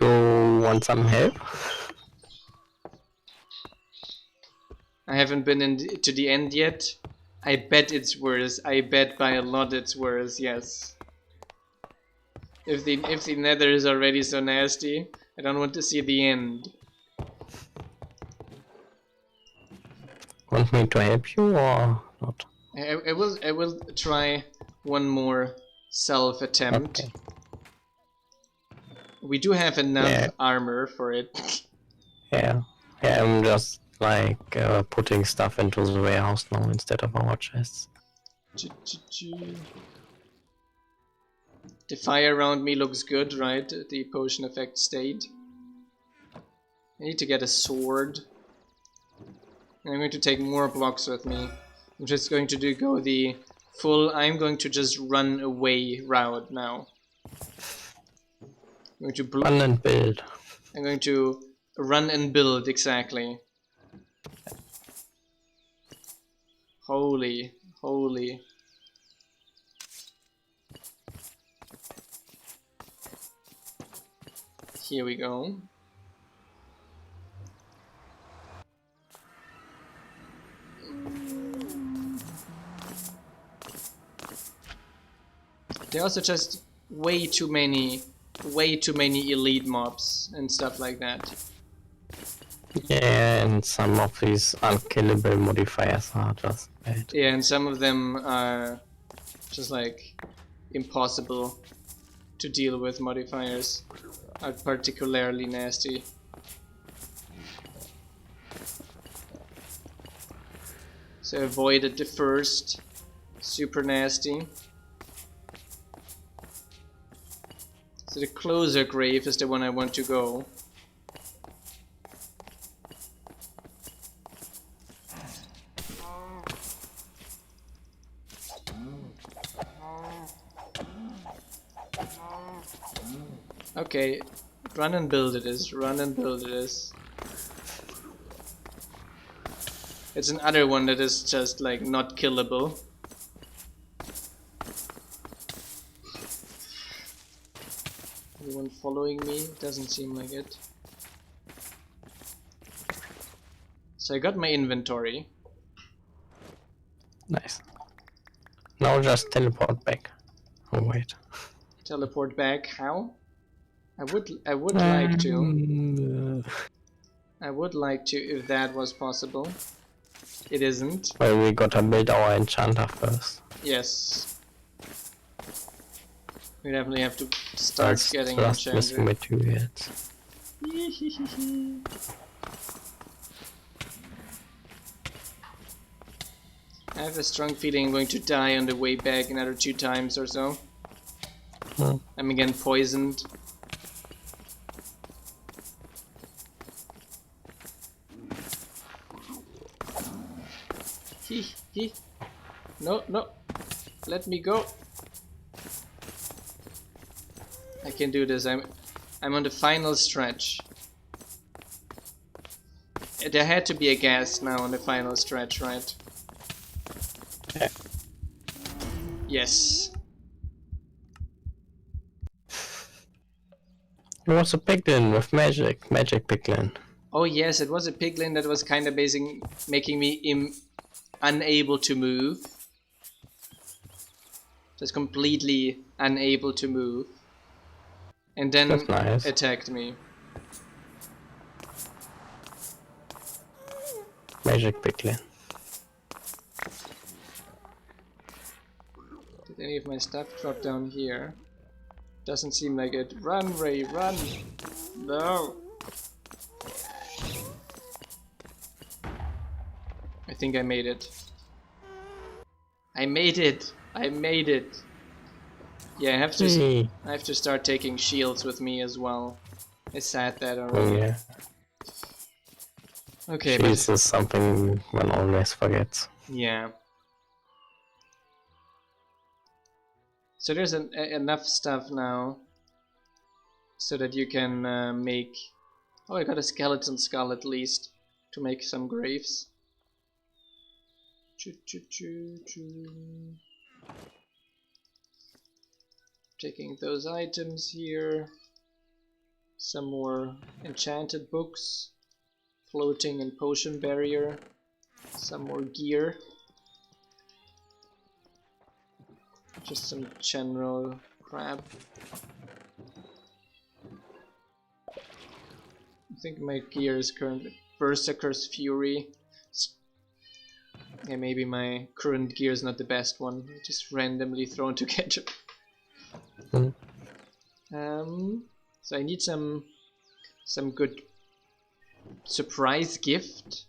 You want some help? I haven't been to the end yet. I bet it's worse. I bet by a lot it's worse, yes. If the nether is already so nasty, I don't want to see the end. Want me to help you or not? I will try one more self-attempt. Okay. We do have enough armor for it. Yeah. Yeah, I'm just like putting stuff into the warehouse now instead of our chests. The fire around me looks good, right? The potion effect stayed. I need to get a sword. And I'm going to take more blocks with me. I'm just going to go the full I'm going to just run away route now. I'm going to run and build. I'm going to run and build, exactly. Holy. Here we go. There are also just way too many elite mobs and stuff like that. Yeah, and some of these unkillable modifiers are just bad. Yeah, and some of them are just like impossible to deal with. Modifiers are particularly nasty. So avoided the first. Super nasty. So the closer grave is the one I want to go. Okay, run and build it is, run and build it is. It's another one that is just like not killable. Anyone following me? Doesn't seem like it. So I got my inventory. Nice. Now just teleport back. Oh wait. Teleport back? How? I would like to. I would like to if that was possible. It isn't. Well, we gotta build our enchanter first. Yes. We definitely have to start getting enchanter. Materials. I have a strong feeling I'm going to die on the way back another 2 times or so. I'm again poisoned. No, no. Let me go. I can do this. I'm on the final stretch. There had to be a gas now on the final stretch, right? Yeah. Yes. It was a piglin with magic piglin. Oh yes, it was a piglin that was kind of making me unable to move. Just completely unable to move. And then attacked me. Magic piglin. Did any of my stuff drop down here? Doesn't seem like it. Run, Ray, run! No! I think I made it. I made it! I made it! Yeah, I have to start taking shields with me as well. I said that already. Oh, yeah. Okay, shields is something one always forgets. Yeah. So there's enough stuff now so that you can make... Oh, I got a skeleton skull at least to make some graves. Taking those items here. Some more enchanted books. Floating and potion barrier. Some more gear. Just some general crap. I think my gear is currently Berserker's Fury. Yeah, maybe my current gear is not the best one. Just randomly thrown together. So I need some good surprise gift.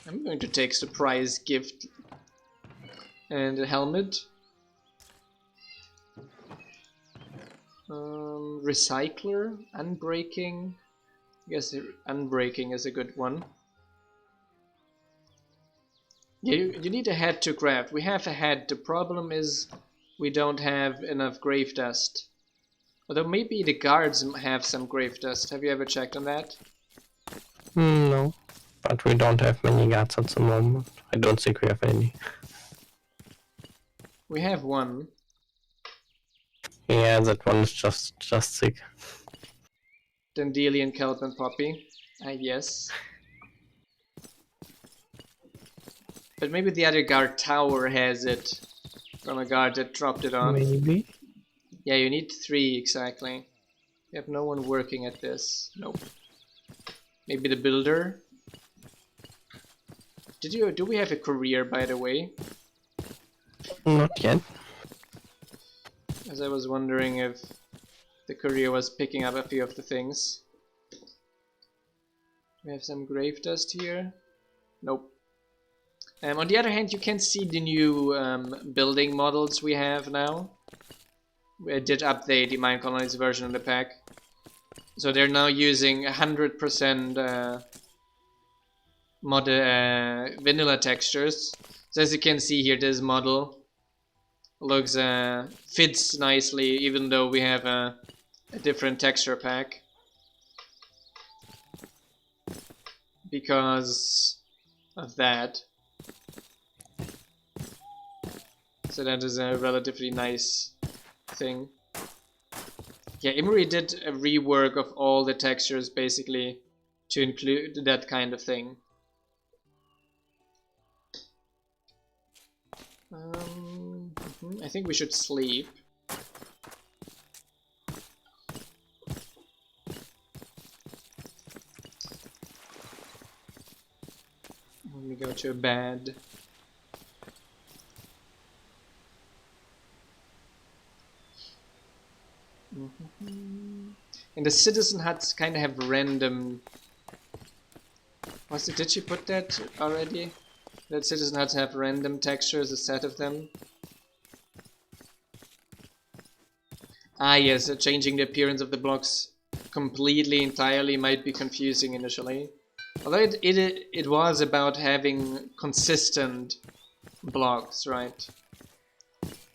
I'm going to take surprise gift and a helmet. Recycler, unbreaking. I guess unbreaking is a good one. Yeah, you need a head to craft. We have a head. The problem is we don't have enough grave dust. Although maybe the guards have some grave dust. Have you ever checked on that? No, but we don't have many guards at the moment. I don't think we have any. We have one. Yeah, that one is just sick. Dandelion, kelp, and poppy. Yes. But maybe the other guard tower has it from a guard that dropped it off. Maybe. Yeah, you need 3 exactly. You have no one working at this. Nope. Maybe the builder. Do we have a career, by the way? Not yet. As I was wondering if the career was picking up a few of the things. We have some grave dust here. Nope. On the other hand, you can see the new building models we have now. We did update the Minecolonies version of the pack. So they're now using 100% vanilla textures. So as you can see here, this model looks fits nicely, even though we have a different texture pack. Because of that. So that is a relatively nice thing. Yeah, Emery did a rework of all the textures basically to include that kind of thing. I think we should sleep. Let me go to bed. And the citizen huts kind of have random... Did she put that already? That citizen huts have random textures, a set of them. Ah yes, changing the appearance of the blocks completely, entirely might be confusing initially. Although it was about having consistent blocks, right?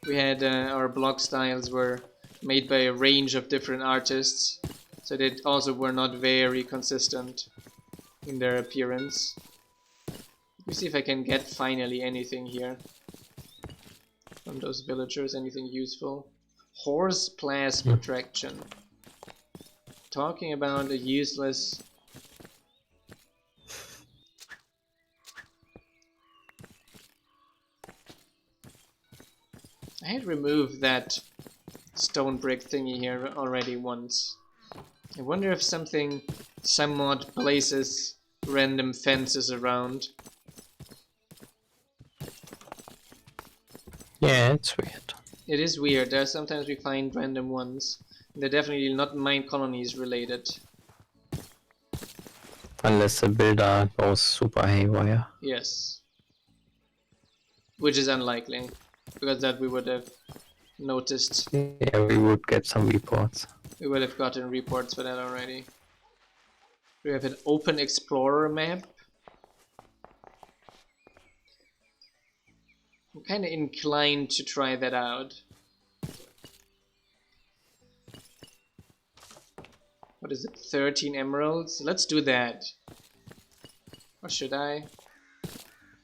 We had our block styles were made by a range of different artists, so they also were not very consistent in their appearance. Let me see if I can get finally anything here from those villagers, anything useful. Horse plasma protraction. Talking about a useless... I had removed that stone brick thingy here already once. I wonder if some mod places random fences around. Yeah, it's weird. It is weird. There sometimes we find random ones. They're definitely not Minecolonies related. Unless the builder goes super haywire. Yes. Which is unlikely, because that we would have noticed. Yeah, we would get some reports. We would have gotten reports for that already. We have an open explorer map. I'm kind of inclined to try that out. What is it? 13 emeralds? Let's do that. Or should I?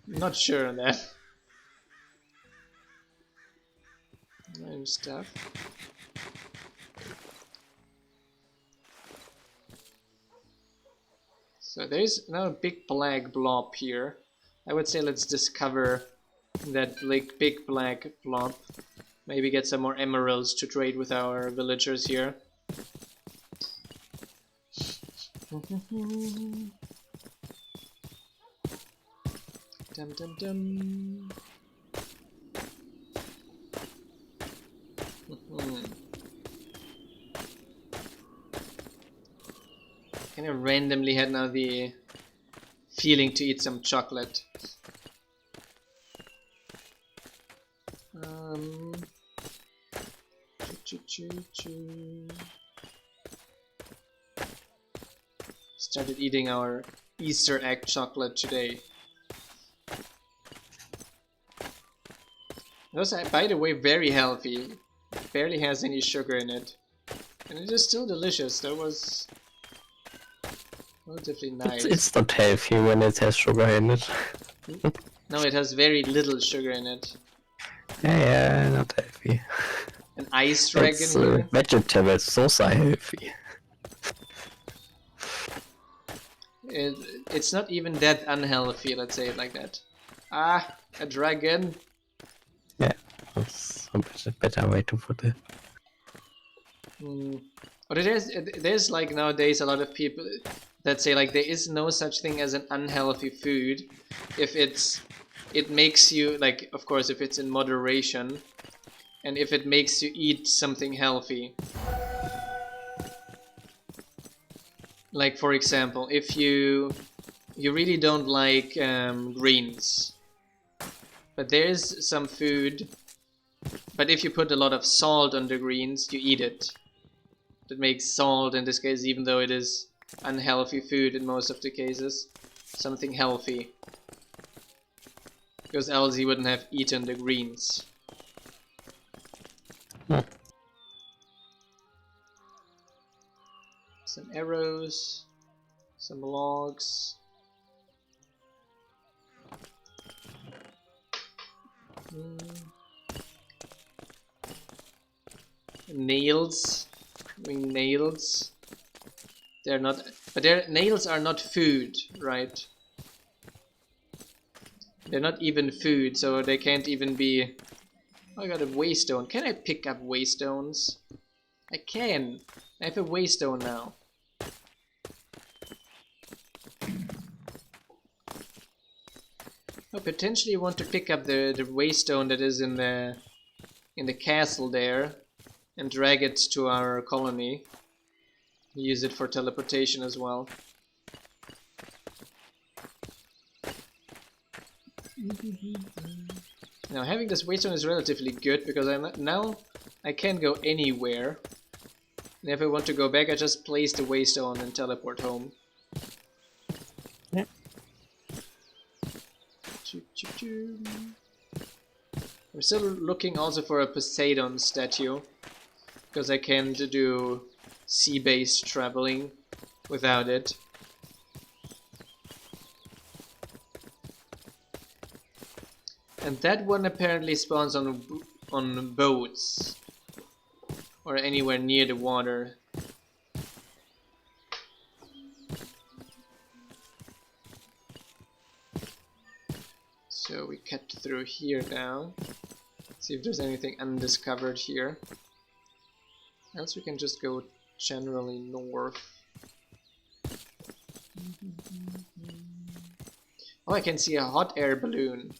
I'm not sure on that. Random stuff. So there's now a big black blob here. I would say let's discover that big black blob. Maybe get some more emeralds to trade with our villagers here. Dum dum dum. Kind of randomly had now the feeling to eat some chocolate. Started eating our Easter egg chocolate today. Those are, by the way, very healthy. Barely has any sugar in it. And it is still delicious. That was relatively nice. It's not healthy when it has sugar in it. No, it has very little sugar in it. Yeah, not healthy. An ice dragon It's here. vegetables, those are healthy. It's not even that unhealthy, let's say it like that. Ah, a dragon. Yeah, that's a better way to put it. But there's like nowadays a lot of people that say like there is no such thing as an unhealthy food if it makes you, like, of course, if it's in moderation and if it makes you eat something healthy. Like, for example, if you really don't like greens, but there's some food, but if you put a lot of salt on the greens, you eat it. That makes salt, in this case, even though it is unhealthy food in most of the cases, something healthy. Because else he wouldn't have eaten the greens. Some arrows, some logs. Nails. I mean, nails. They're not, but nails are not food, right? They're not even food, so they can't even be. Oh, I got a waystone. Can I pick up waystones? I can. I have a waystone now. I potentially want to pick up the waystone that is in the castle there and drag it to our colony. Use it for teleportation as well. Now having this waystone is relatively good because now I can go anywhere. And if I want to go back, I just place the waystone and teleport home. Yeah. I'm still looking also for a Poseidon statue, because I can't do sea-based traveling without it. And that one apparently spawns on boats or anywhere near the water. So we cut through here now. See if there's anything undiscovered here. Else we can just go generally north. Oh, I can see a hot air balloon.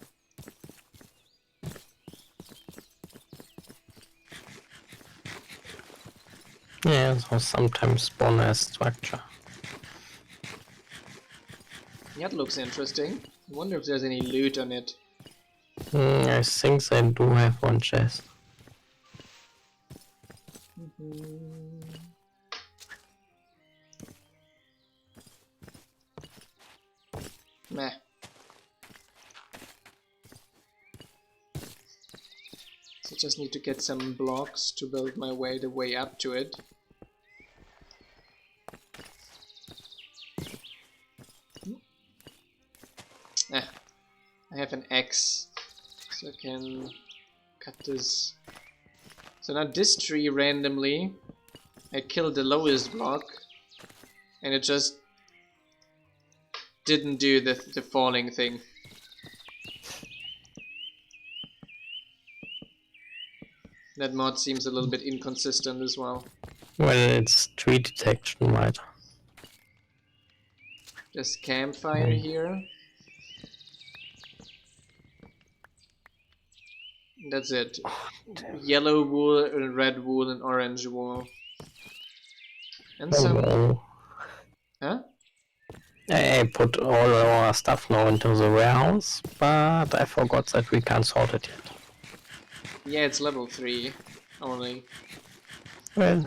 Yeah, so sometimes spawn as structure. That looks interesting. I wonder if there's any loot on it. I think they do have one chest. Meh. So just need to get some blocks to build my way the way up to it. I have an axe, so I can cut this. So now this tree randomly, I killed the lowest block, and it just didn't do the falling thing. That mod seems a little bit inconsistent as well. Well, it's tree detection, right? Just campfire here. That's it. Yellow wool, red wool, and orange wool. And some... no. Huh? I put all our stuff now into the warehouse, but I forgot that we can't sort it yet. Yeah, it's level 3 only. Well,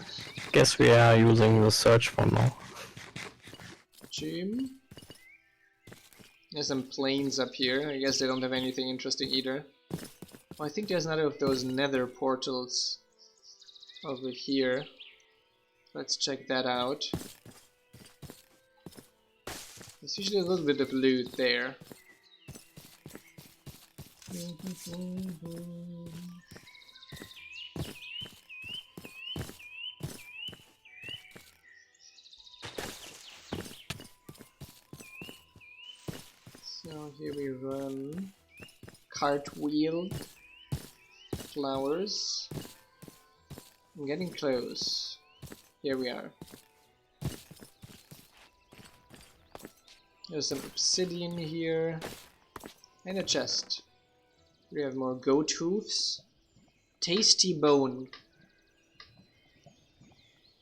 guess we are using the search for now. Gym. There's some planes up here. I guess they don't have anything interesting either. Oh, I think there's another of those nether portals over here. Let's check that out. There's usually a little bit of loot there. So here we run cartwheel, flowers. I'm getting close. Here we are. There's some obsidian here and a chest. We have more goat hooves. Tasty bone.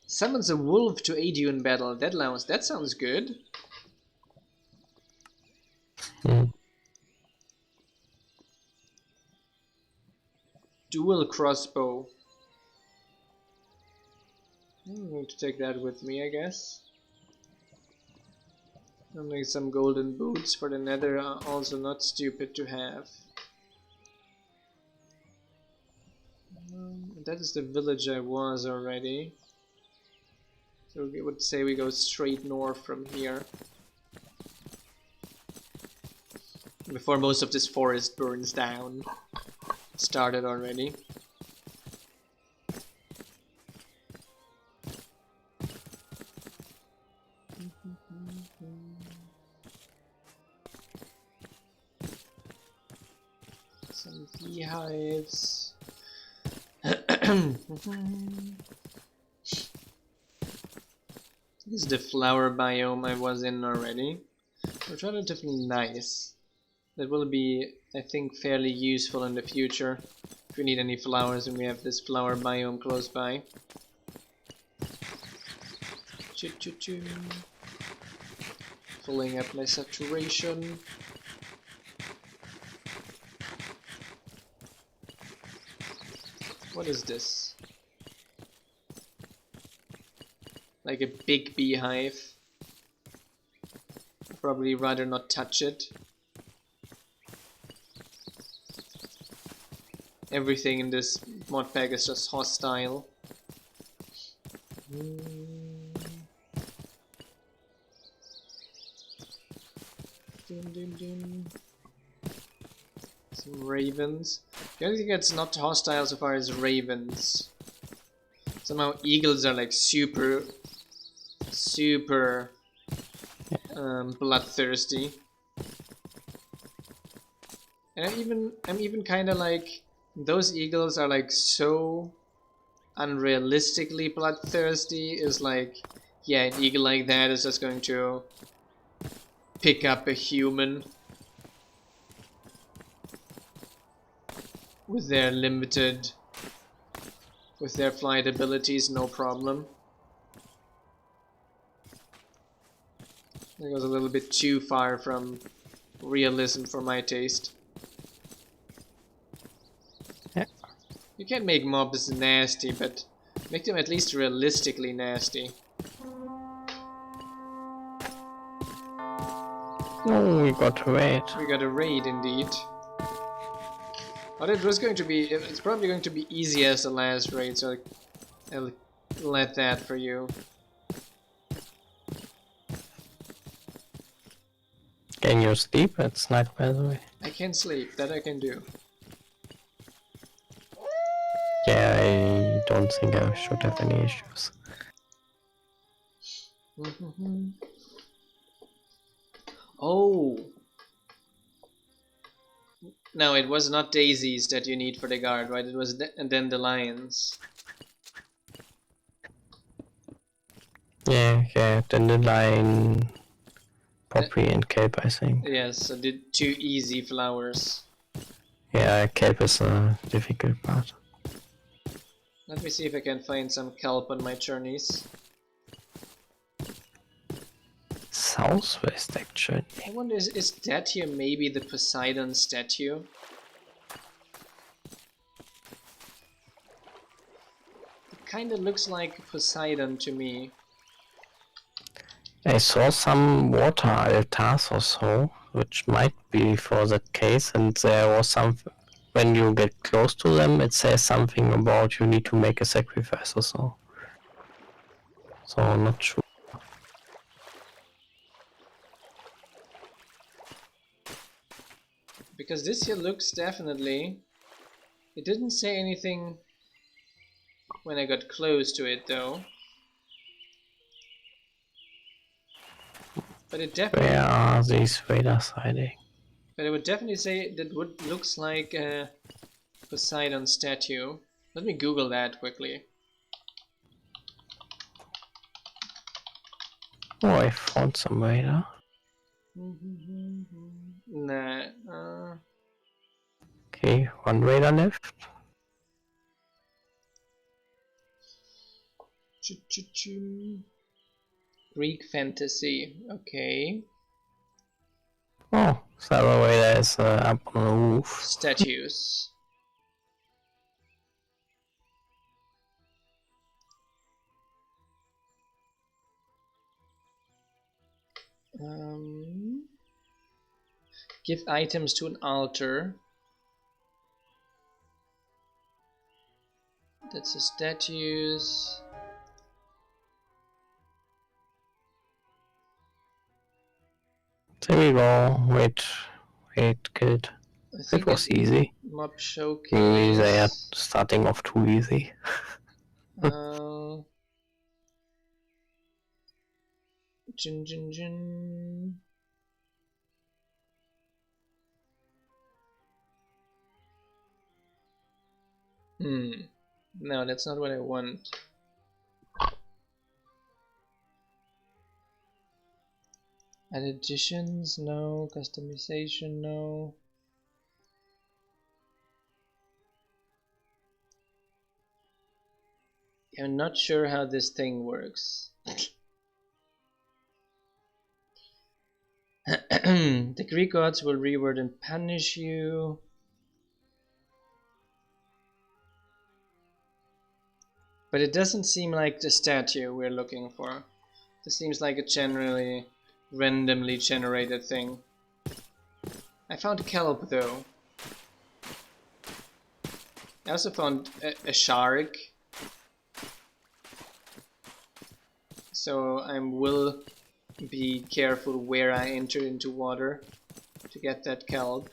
Summons a wolf to aid you in battle. That sounds good. Dual crossbow. I'm going to take that with me, I guess. I'll make some golden boots for the nether, are also not stupid to have. That is the village I was already. So we would say we go straight north from here. Before most of this forest burns down. Started already. Some beehives. This is the flower biome I was in already. It's relatively nice. That will be, I think, fairly useful in the future. If we need any flowers and we have this flower biome close by. Choo-choo-choo. Filling up my saturation. What is this? Like a big beehive. I'd probably rather not touch it. Everything in this mod pack is just hostile. Some ravens. The only thing that's not hostile so far is ravens. Somehow eagles are like super bloodthirsty. And I'm even kinda like, those eagles are like so unrealistically bloodthirsty. Is like, yeah, an eagle like that is just going to pick up a human with their flight abilities, no problem. That goes a little bit too far from realism for my taste. Yeah. You can make mobs nasty, but make them at least realistically nasty. Oh, we got a raid. We got a raid indeed. But it was going to be, it's probably going to be easy as the last raid, so I'll let that for you. Can you sleep? It's night, by the way. I can sleep, that I can do. Yeah, I don't think I should have any issues. Oh! No, it was not daisies that you need for the guard, right? It was dandelions. Yeah, dandelion, poppy, and cape, I think. Yes, so the two easy flowers. Yeah, kelp is a difficult part. Let me see if I can find some kelp on my journeys. Southwest, actually. I wonder, is that here maybe the Poseidon statue? It kinda looks like Poseidon to me. I saw some water altars or so, which might be for that case, and there was some. When you get close to them, it says something about you need to make a sacrifice or so. So I'm not sure. Because this here looks definitely... It didn't say anything when I got close to it though. But it definitely... Where are these raiders hiding? But I would definitely say that what looks like a Poseidon statue. Let me Google that quickly. Oh, I found some raider. Nah. Okay, one raider left. Greek fantasy. Okay. Oh, the other raider is up on the roof. Statues. Give items to an altar. That's the statues. There we go. Wait, kid. It was easy. Mob showcase. Maybe they are starting off too easy. Jin. No, that's not what I want. Add additions? No. Customization? No. I'm not sure how this thing works. The Greek gods will reward and punish you. But it doesn't seem like the statue we're looking for. This seems like a generally randomly generated thing. I found kelp though. I also found a shark. So I will be careful where I enter into water to get that kelp.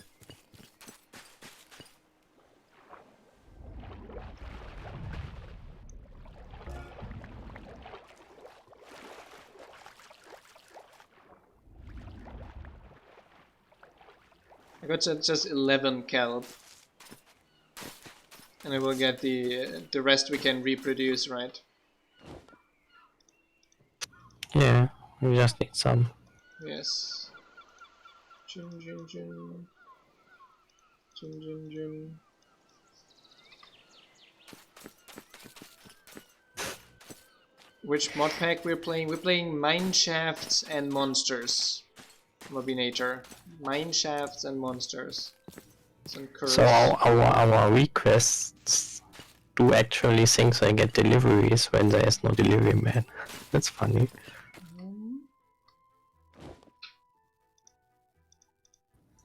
I got just 11 kelp. And I will get the rest we can reproduce, right? Yeah, we just need some. Yes. Jin. Which mod pack we're playing? We're playing Mine Shafts and Monsters. Mobinator. Mine Shafts and Monsters. So our requests do actually think they get deliveries when there is no delivery man. That's funny.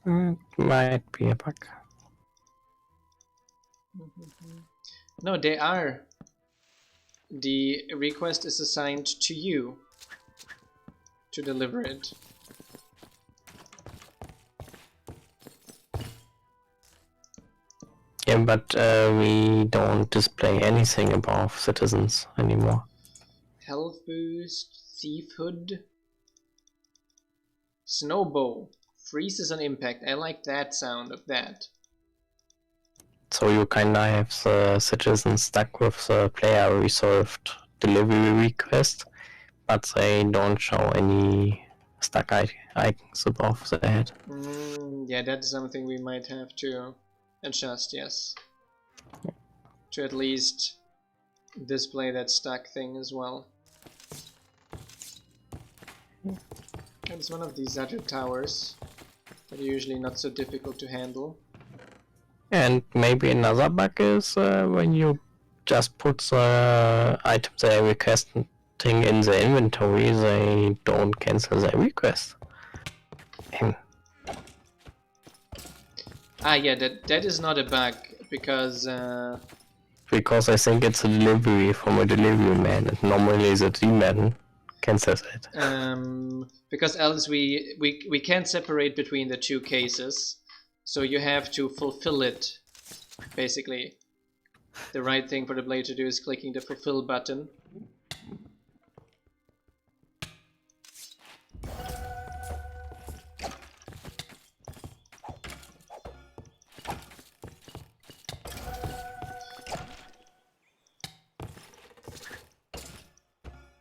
It might be a bug. No, they are. The request is assigned to you to deliver it. Yeah, but we don't display anything above citizens anymore. Health boost, thief hood, snowbow, freezes on impact. I like that sound of that. So you kinda have the citizens stuck with the player resolved delivery request, but they don't show any stuck icons above the head. Yeah, that's something we might have to adjust, yes. To at least display that stack thing as well. It's one of these other towers that are usually not so difficult to handle. And maybe another bug is when you just put the items they are requesting in the inventory, they don't cancel their request. Yeah, that is not a bug, because Because I think it's a delivery from a delivery man, and normally the D-man cancels it. Because else we can't separate between the two cases, so you have to fulfill it, basically. The right thing for the blade to do is clicking the fulfill button.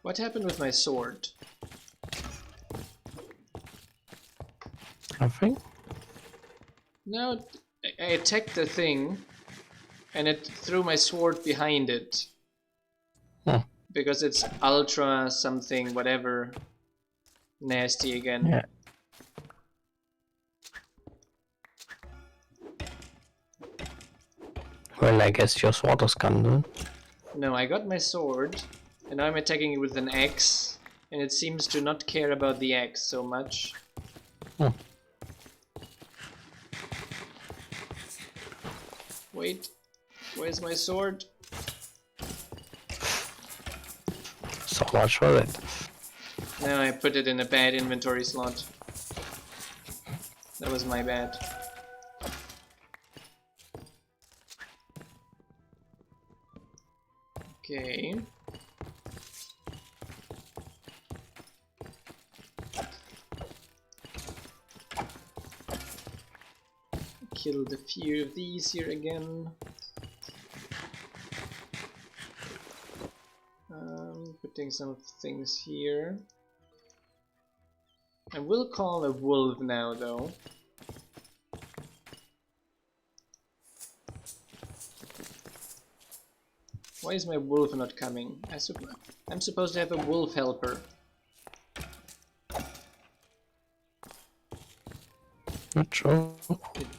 What happened with my sword? Nothing? No, I attacked the thing, and it threw my sword behind it. Huh. Because it's ultra something, whatever, nasty again. Yeah. Well, I guess your sword is gone then. No, I got my sword, and now I'm attacking it with an axe, and it seems to not care about the axe so much. Wait, where's my sword? So much for it. No, I put it in a bad inventory slot. That was my bad. Okay. Killed a few of these here again. Putting some things here. I will call a wolf now, though. Why is my wolf not coming? I'm supposed to have a wolf helper. Not sure.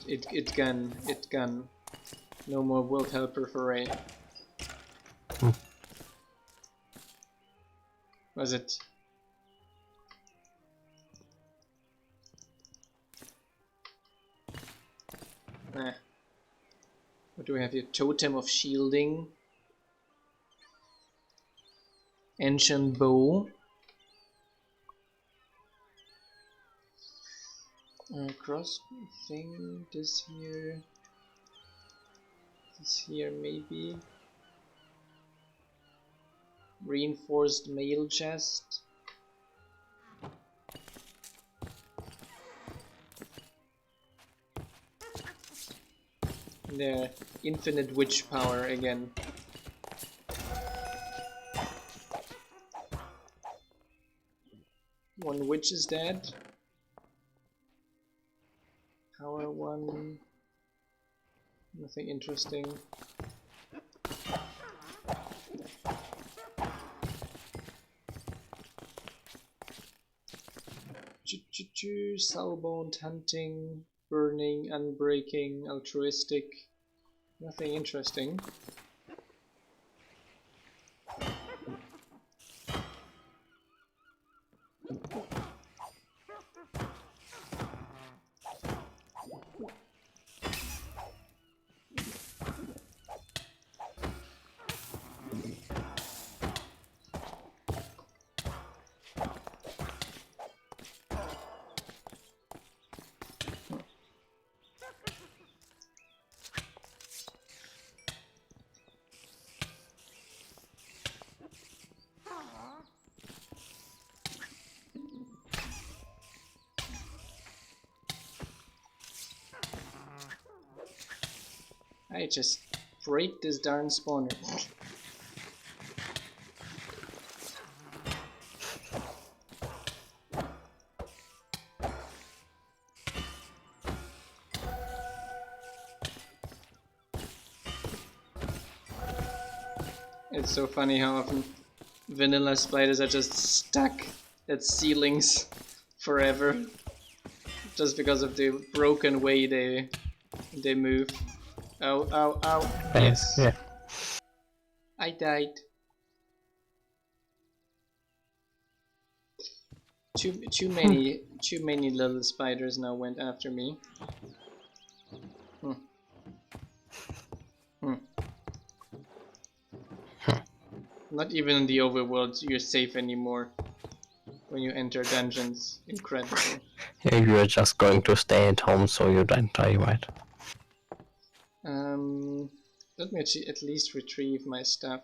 It gone. No more wolf helper for Ray. Was it? What do we have here? Totem of shielding. Ancient bow. Crossbow thing. This here. This here maybe. Reinforced mail chest. There, infinite witch power again. One witch is dead. Power one. Nothing interesting. Soulbound hunting, burning, unbreaking, altruistic. Nothing interesting. I just break this darn spawner. It's so funny how often vanilla spiders are just stuck at ceilings forever, just because of the broken way they move. Ow, ow, ow. Yes. Yeah. I died. Too many little spiders now went after me. Not even in the overworld you're safe anymore when you enter dungeons. Incredible. You are just going to stay at home so you don't die, right? Let me at least retrieve my stuff.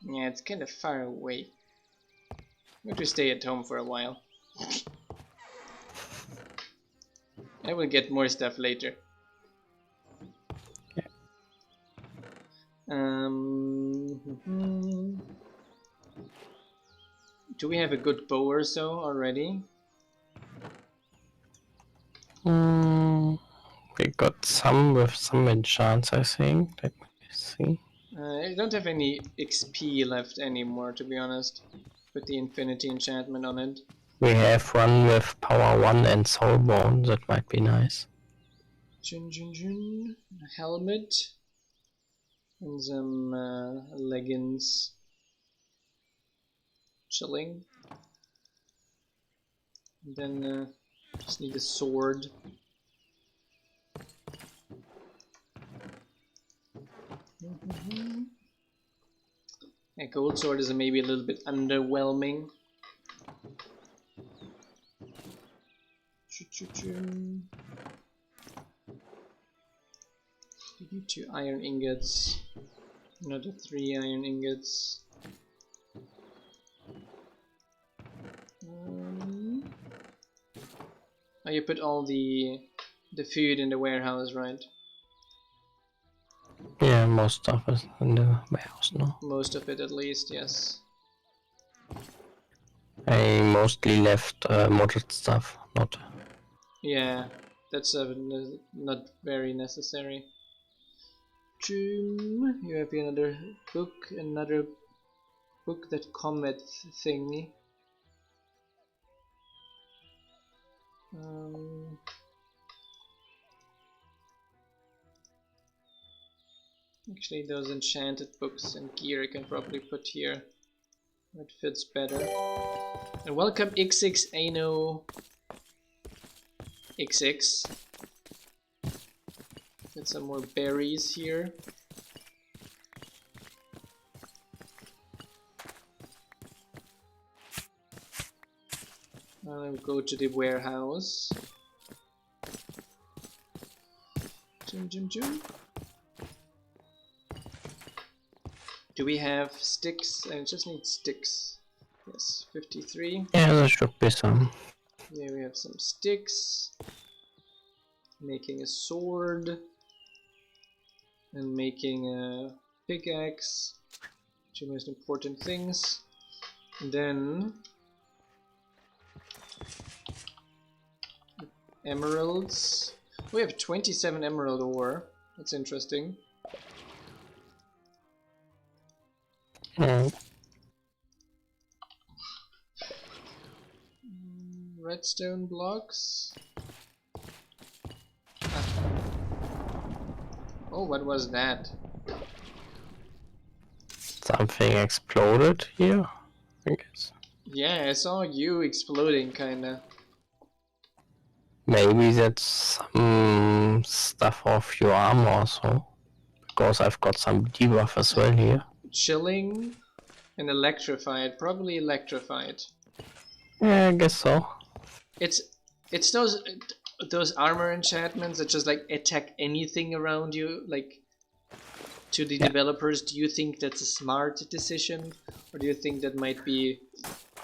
Yeah, it's kind of far away. I'm going to stay at home for a while. I will get more stuff later. Yeah. Do we have a good bow or so already? We got some with some enchants, I think. Let me see. I don't have any XP left anymore, to be honest. Put the infinity enchantment on it. We have one with power 1 and soulbone, that might be nice. A helmet. And some leggings. Chilling. And then just need a sword. A gold sword is maybe a little bit underwhelming. We need 2 iron ingots. Another 3 iron ingots. Oh, you put all the food in the warehouse, right? Yeah, most of it in the warehouse, no? Most of it, at least, yes. I mostly left modded stuff, not... Yeah, that's not very necessary. You have another book that comet thingy. Actually, those enchanted books and gear I can probably put here. It fits better. And welcome XX Ano XX. Get some more berries here. I'll go to the warehouse. Do we have sticks? I just need sticks. Yes, 53. Yeah, there should be some. Yeah, we have some sticks. Making a sword. And making a pickaxe. 2 most important things. And then emeralds. We have 27 emerald ore. That's interesting. Redstone blocks. Oh, what was that? Something exploded here, I guess. Yeah, I saw you exploding, kinda. Maybe that's some stuff off your armor or so. Because I've got some debuff as well here. Chilling and electrified. Probably electrified. Yeah, I guess so. It's those armor enchantments that just like attack anything around you, like to the developers. Do you think that's a smart decision, or do you think that might be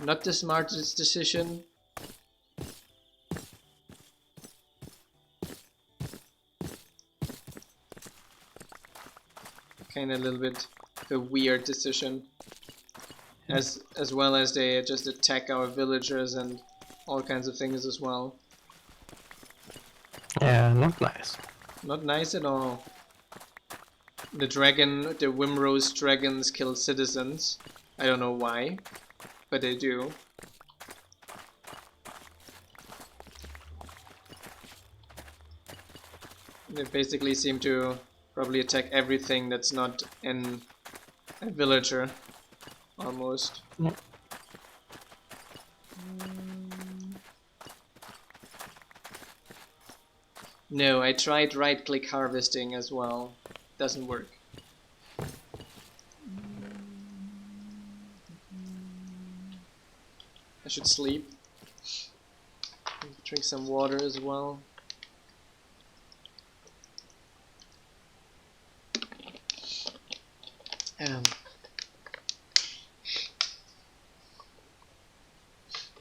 not the smartest decision? Kind of a little bit of a weird decision, as well as they just attack our villagers and all kinds of things as well. Yeah, not nice. Not nice at all. The Wimrose dragons kill citizens. I don't know why, but they do. They basically seem to probably attack everything that's not a villager, almost. Yeah. No, I tried right-click harvesting as well. Doesn't work. I should sleep. Drink some water as well.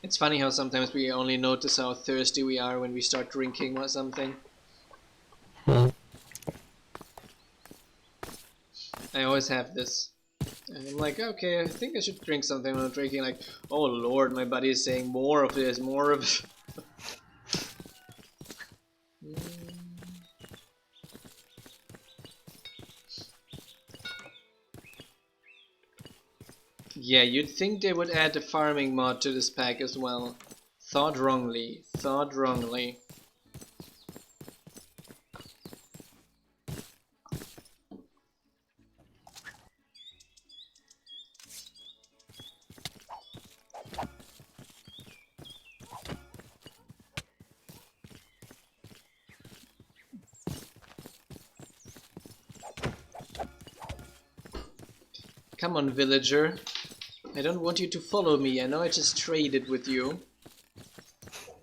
It's funny how sometimes we only notice how thirsty we are when we start drinking or something. I always have this. And I'm like, okay, I think I should drink something when I'm drinking. Like, oh lord, my body is saying more of this, more of it. Yeah, you'd think they would add a farming mod to this pack as well. Thought wrongly. Thought wrongly. Come on, villager. I don't want you to follow me. I know I just traded with you.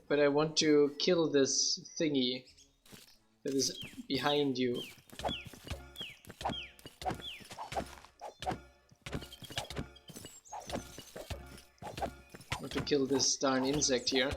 But I want to kill this thingy that is behind you. I want to kill this darn insect here.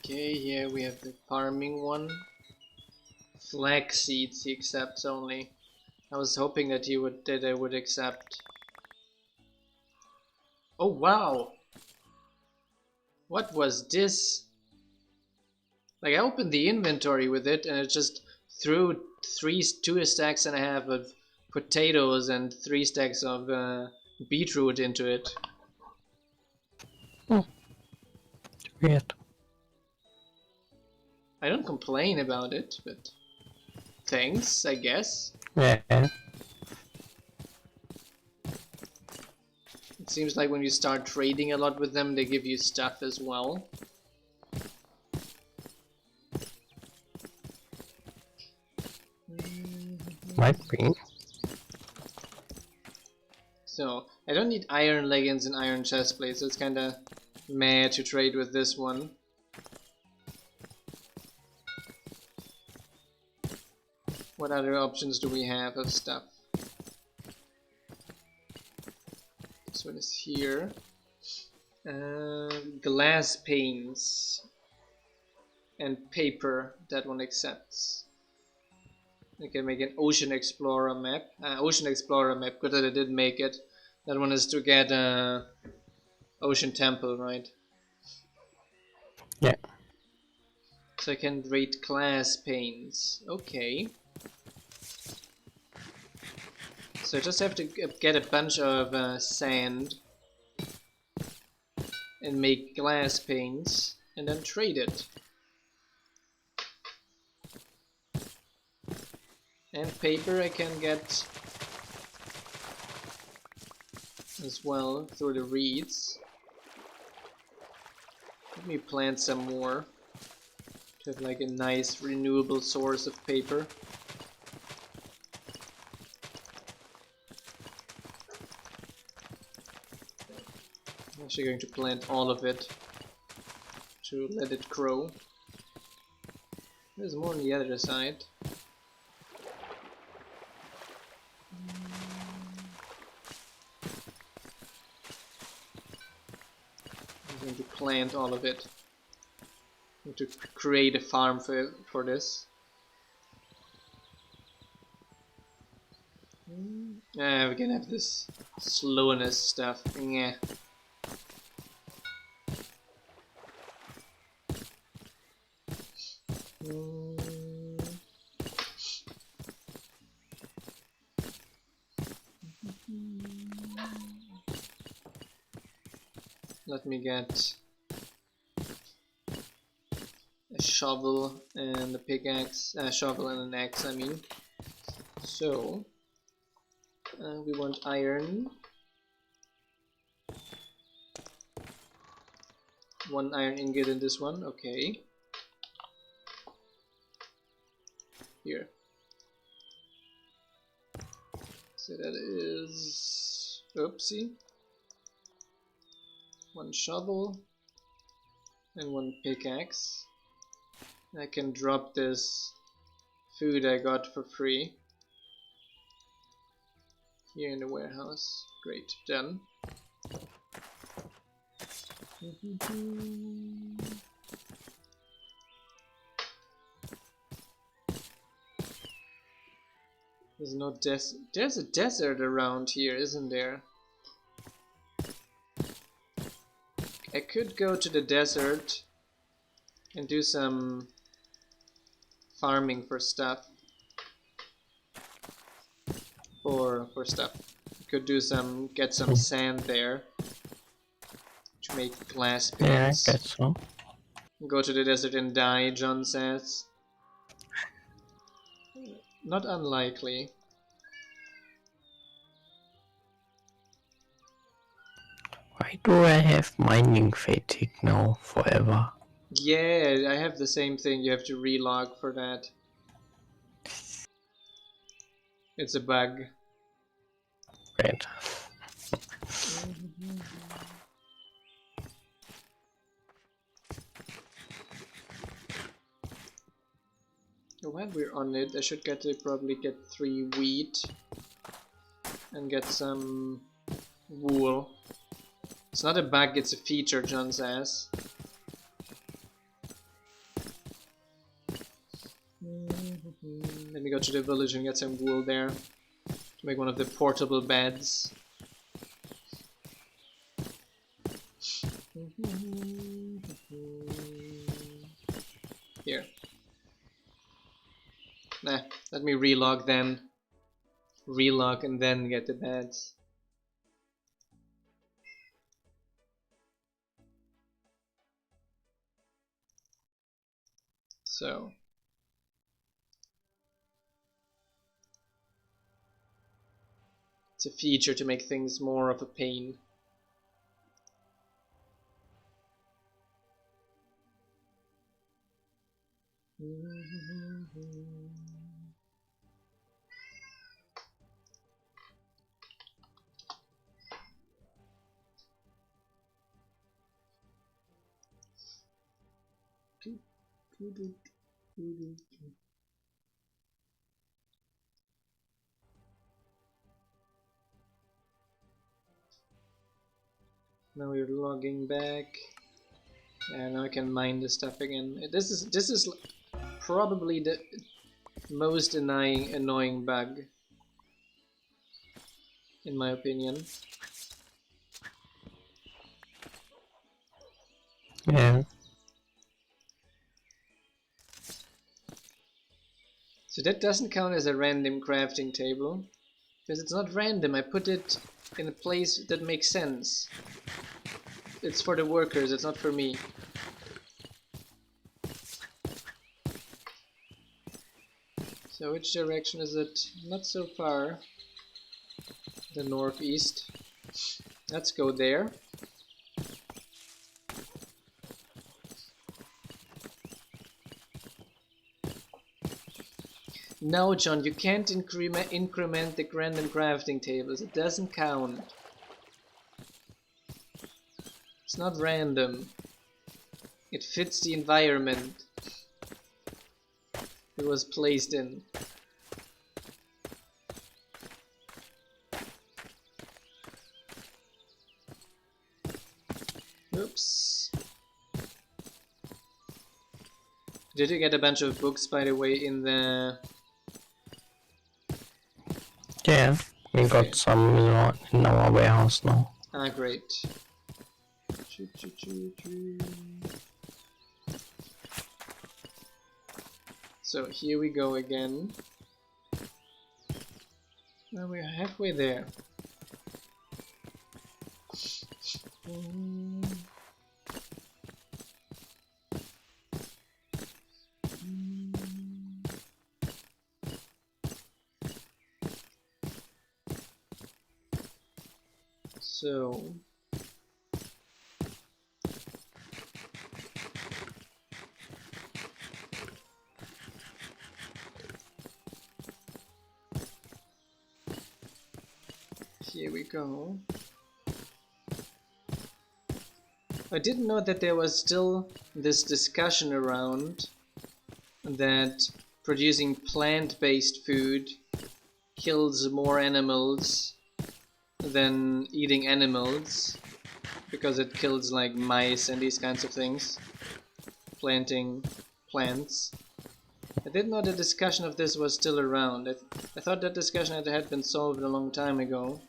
Okay, here we have the farming one. Flax seeds he accepts only. I was hoping that I would accept. Oh wow! What was this? Like I opened the inventory with it and it just threw 2 stacks and a half of potatoes and 3 stacks of beetroot into it. Weird. I don't complain about it, but thanks, I guess. Yeah. It seems like when you start trading a lot with them, they give you stuff as well. Might be. So, I don't need iron leggings and iron chestplates, so it's kinda meh to trade with this one. What other options do we have of stuff? This one is here. Glass panes and paper, that one accepts. I can make an Ocean Explorer map. Ocean Explorer map, good that I did make it. That one is to get Ocean Temple, right? Yeah. So I can rate glass panes. Okay. So I just have to get a bunch of sand and make glass panes and then trade it. And paper I can get as well through the reeds. Let me plant some more to have like a nice renewable source of paper. I'm actually going to plant all of it to let it grow. There's more on the other side. I'm going to plant all of it. I'm going to create a farm for this. We can have this slowness stuff. Yeah. Let me get a shovel and a pickaxe, shovel and an axe, I mean. So, we want iron. 1 iron ingot in this one, okay. Here. So that is... oopsie. 1 shovel and 1 pickaxe. I can drop this food I got for free here in the warehouse. Great, done. There's no there's a desert around here, isn't there? I could go to the desert and do some farming for stuff. For stuff. I could do get some sand there to make glass pans. Yeah, I guess so. Go to the desert and die, John says. Not unlikely. Why do I have mining fatigue now forever? Yeah, I have the same thing. You have to relog for that. It's a bug. Great. While we're on it, I should probably get 3 wheat and get some wool. It's not a bug, it's a feature, John says. Let me go to the village and get some wool there to make one of the portable beds. Here. Nah, let me relog then. Relog and then get the beds. So. It's a feature to make things more of a pain. Now we're logging back, and now I can mine the stuff again. This is probably the most annoying bug, in my opinion. Yeah. So that doesn't count as a random crafting table, because it's not random. I put it in a place that makes sense. It's for the workers, it's not for me. So which direction is it? Not so far. The northeast. Let's go there. No, John, you can't increment the random crafting tables. It doesn't count. It's not random. It fits the environment it was placed in. Oops. Did you get a bunch of books, by the way, in the... Yeah, we got Okay. some in our warehouse now. Ah, great. Choo, choo, choo, choo. So here we go again. Well, we're halfway there. So here we go. I didn't know that there was still this discussion around that producing plant-based food kills more animals than eating animals, because it kills like mice and these kinds of things, planting plants. I didn't know the discussion of this was still around. I thought that discussion had been solved a long time ago.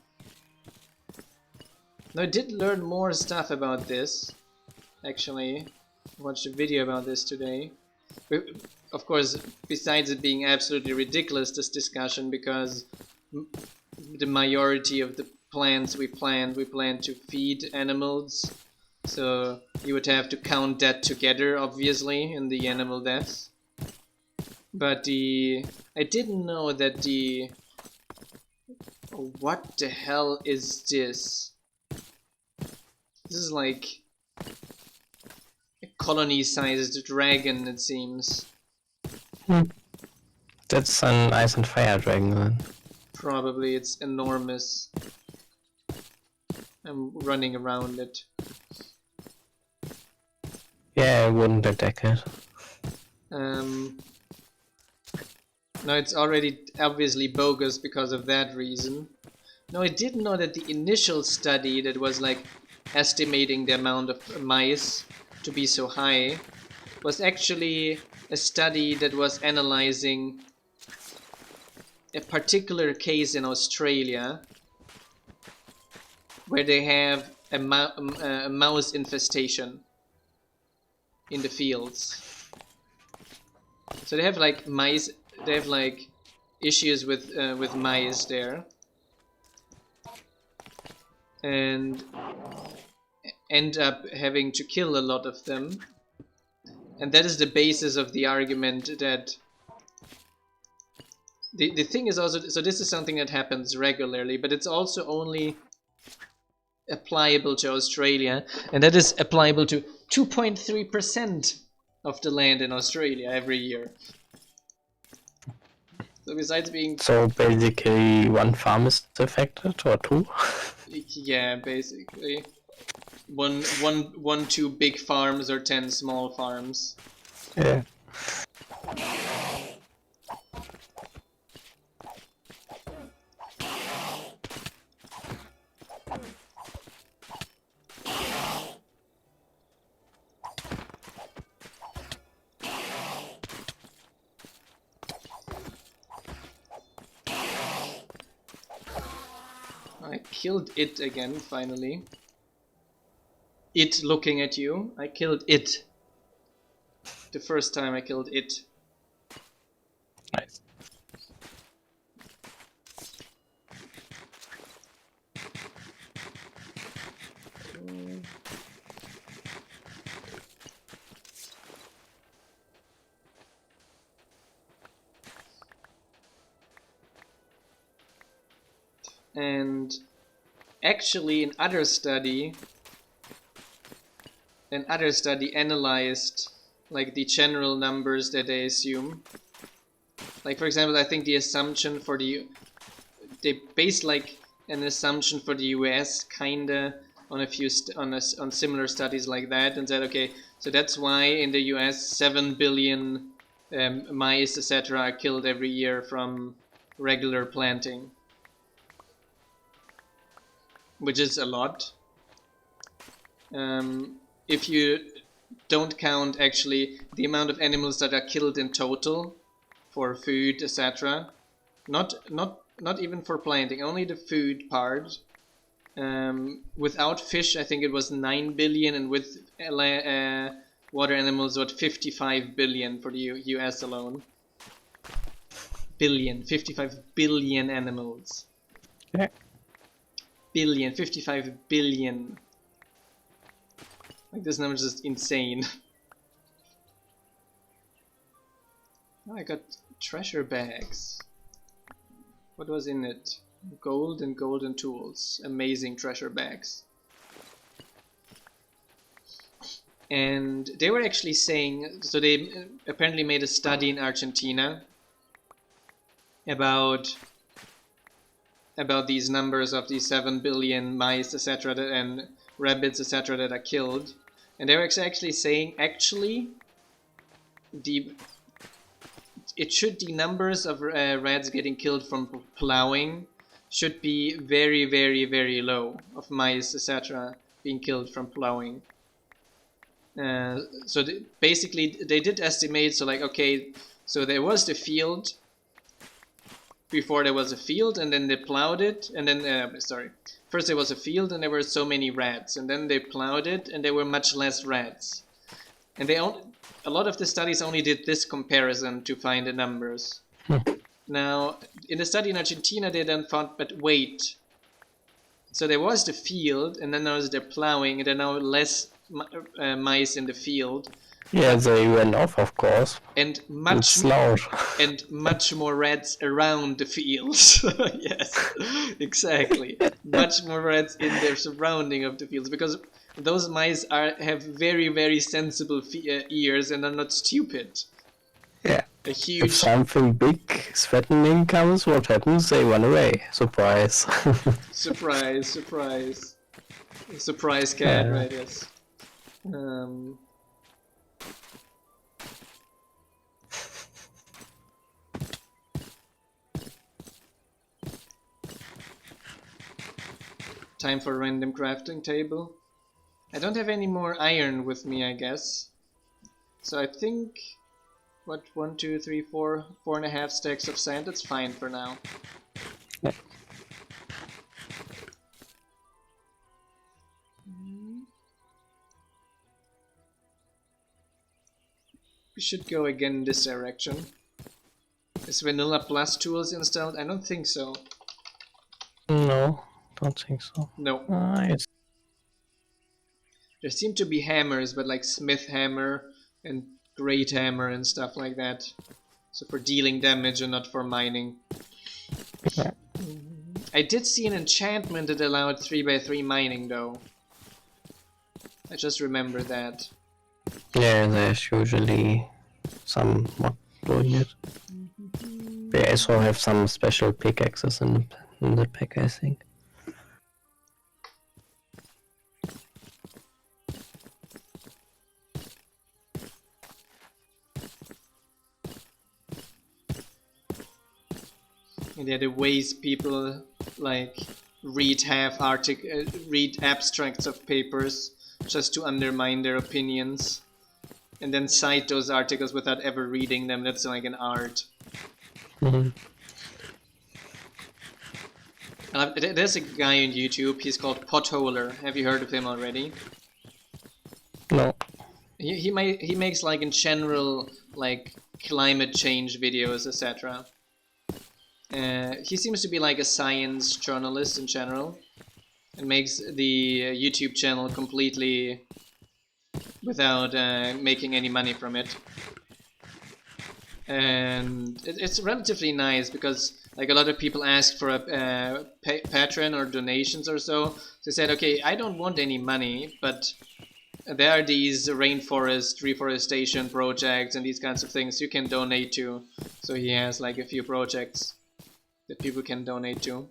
Now I did learn more stuff about this, actually. I watched a video about this today. Of course, besides it being absolutely ridiculous, this discussion, because the majority of the plants we plant to feed animals. So you would have to count that together, obviously, in the animal deaths. But I didn't know that what the hell is this? This is like a colony-sized dragon, it seems. That's an ice and fire dragon then. Probably, it's enormous. I'm running around it. Yeah, I wouldn't attack it. No, it's already obviously bogus because of that reason. No, I didn't know that the initial study that was like estimating the amount of mice to be so high was actually a study that was analyzing a particular case in Australia where they have a mouse infestation in the fields. So they have like mice, they have like issues with mice there, and end up having to kill a lot of them. And that is the basis of the argument that the thing is also, so this is something that happens regularly, but it's also only applicable to Australia, and that is applicable to 2.3% of the land in Australia every year. So besides being... So basically one farm is affected, or two? Yeah, basically. One, two big farms or 10 small farms. Yeah. I killed it again, finally. It looking at you. I killed it. The first time I killed it. Nice. And actually another study analyzed like the general numbers that they assume. Like for example, I think the assumption for they based like an assumption for the US kinda on a few on similar studies like that, and said, okay, so that's why in the US 7 billion mice, etc. are killed every year from regular planting, which is a lot. If you don't count actually the amount of animals that are killed in total for food, etc. Not not even for planting, only the food part. Without fish, I think it was 9 billion, and with water animals, what, 55 billion for the US alone. 55 billion animals. Yeah. 55 billion. Like, this number is just insane. Oh, I got treasure bags. What was in it? Gold and golden tools. Amazing treasure bags. And they were actually saying, so they apparently made a study in Argentina about these numbers of these 7 billion mice, etc., and rabbits, etc., that are killed. And they were actually saying, the numbers of rats getting killed from plowing should be very, very, very low, of mice, etc., being killed from plowing. So basically they did estimate, so like, okay, so there was the field before there was a field, and then they plowed it, and then first there was a field and there were so many rats, and then they plowed it and there were much less rats, and a lot of the studies only did this comparison to find the numbers. Now in the study in Argentina they then found, but wait, so there was the field, and then there was the plowing, and there are now less mice in the field. Yeah, they went off, of course. And much more rats around the fields. Yes, exactly. Much more rats in their surrounding of the fields, because those mice have very, very sensible ears and are not stupid. Yeah. If something big threatening comes, what happens? They run away. Surprise. Surprise, surprise. Surprise cat, right? Yes. Time for random crafting table. I don't have any more iron with me, I guess. So I think, what, 1, 2, 3, 4, 4.5 stacks of sand, that's fine for now. Yeah. We should go again in this direction. Is Vanilla Plus tools installed? I don't think so. No, don't think so. No. Nice. There seem to be hammers, but like Smith hammer and Great hammer and stuff like that. So for dealing damage and not for mining. Yeah. I did see an enchantment that allowed 3x3 mining though. I just remember that. Yeah, there's usually some mod doing it. They also have some special pickaxes in the pack, I think. And yeah, the ways people like read read abstracts of papers just to undermine their opinions, and then cite those articles without ever reading them. That's like an art. There's a guy on YouTube. He's called Potholer. Have you heard of him already? No. He makes like in general like climate change videos, etc. He seems to be like a science journalist in general, and makes the YouTube channel completely without making any money from it. And it's relatively nice because like a lot of people asked for a patron or donations or so. They said, okay, I don't want any money, but there are these rainforest reforestation projects and these kinds of things you can donate to. So he has like a few projects that people can donate to.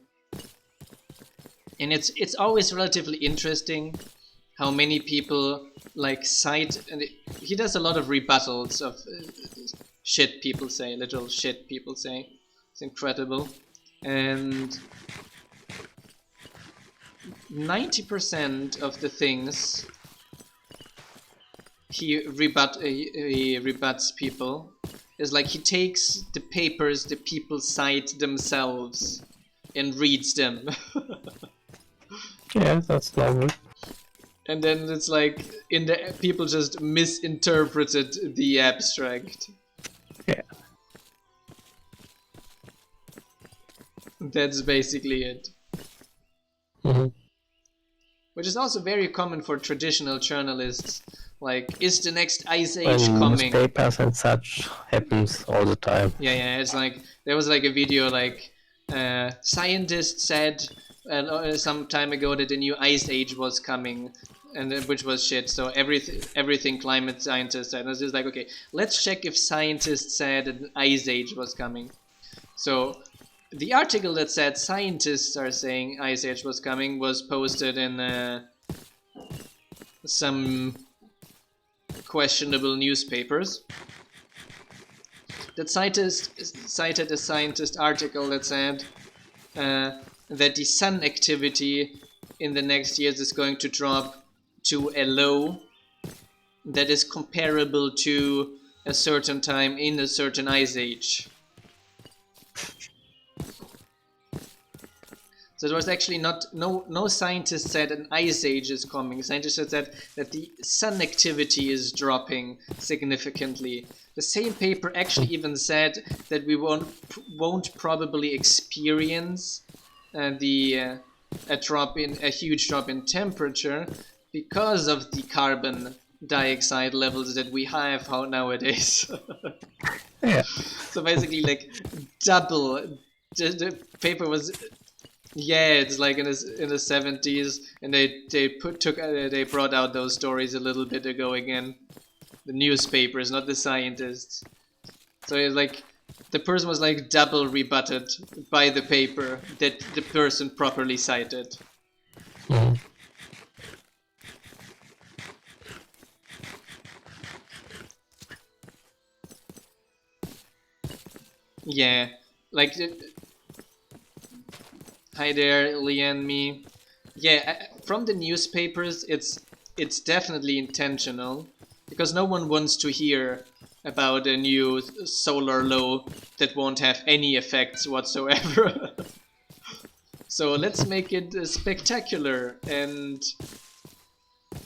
And it's always relatively interesting how many people like cite, and he does a lot of rebuttals of shit people say, literal shit people say. It's incredible. And 90% of the things he rebuts people is like he takes the papers the people cite themselves and reads them. Yeah, that's normal. And then it's like people just misinterpreted the abstract. Yeah. That's basically it. Mm-hmm. Which is also very common for traditional journalists. Like, is the next ice age And coming? newspapers and such happens all the time. Yeah, it's like there was like a video like scientists said some time ago that a new ice age was coming, and which was shit. So everything climate scientists said. And it's just like, okay, let's check if scientists said that an ice age was coming. So the article that said scientists are saying ice age was coming was posted in some questionable newspapers that cited a scientist article that said that the sun activity in the next years is going to drop to a low that is comparable to a certain time in a certain ice age. So there was actually no scientist said an ice age is coming. Scientists said that the sun activity is dropping significantly. The same paper actually even said that we won't probably experience a huge drop in temperature because of the carbon dioxide levels that we have nowadays. Yeah. So basically, like double. The paper was. Yeah, it's like in the 70s, and they brought out those stories a little bit ago again. The newspapers, not the scientists. So it's like the person was like double rebutted by the paper that the person properly cited. Mm-hmm. Yeah, like hi there, Leanne, me. Yeah, from the newspapers, it's definitely intentional because no one wants to hear about a new solar low that won't have any effects whatsoever. So let's make it spectacular. And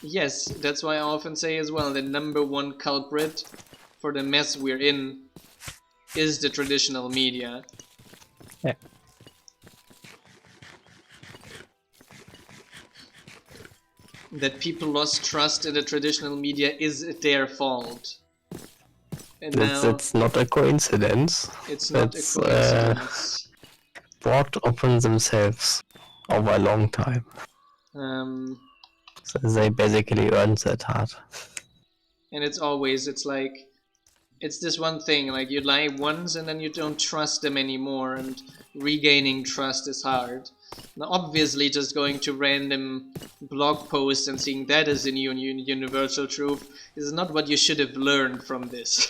yes, that's why I often say as well, the number one culprit for the mess we're in is the traditional media. Yeah. That people lost trust in the traditional media is their fault. And now It's not a coincidence. it's not a coincidence. Brought upon themselves over a long time. So they basically earned that hard. And it's like it's this one thing, like you lie once and then you don't trust them anymore, and regaining trust is hard. Now obviously just going to random blog posts and seeing that as a new universal truth is not what you should have learned from this.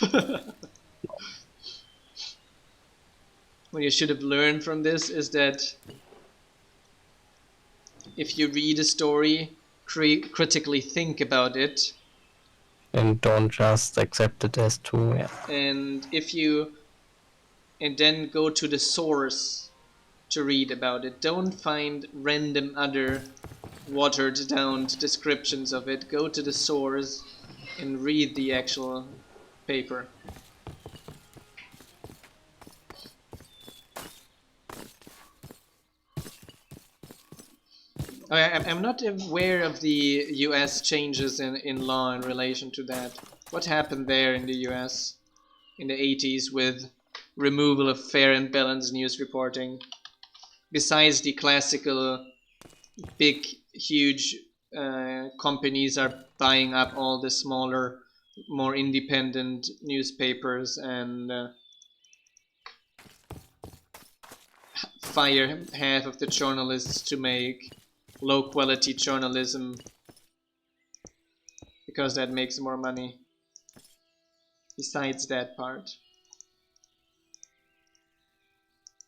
What you should have learned from this is that if you read a story, critically think about it. And don't just accept it as true. Yeah. And then go to the source to read about it. Don't find random other watered down descriptions of it. Go to the source and read the actual paper. I'm not aware of the US changes in law in relation to that. What happened there in the US in the 80s with removal of fair and balanced news reporting? Besides the classical big, huge companies are buying up all the smaller, more independent newspapers and fire half of the journalists to make low quality journalism because that makes more money. Besides that part.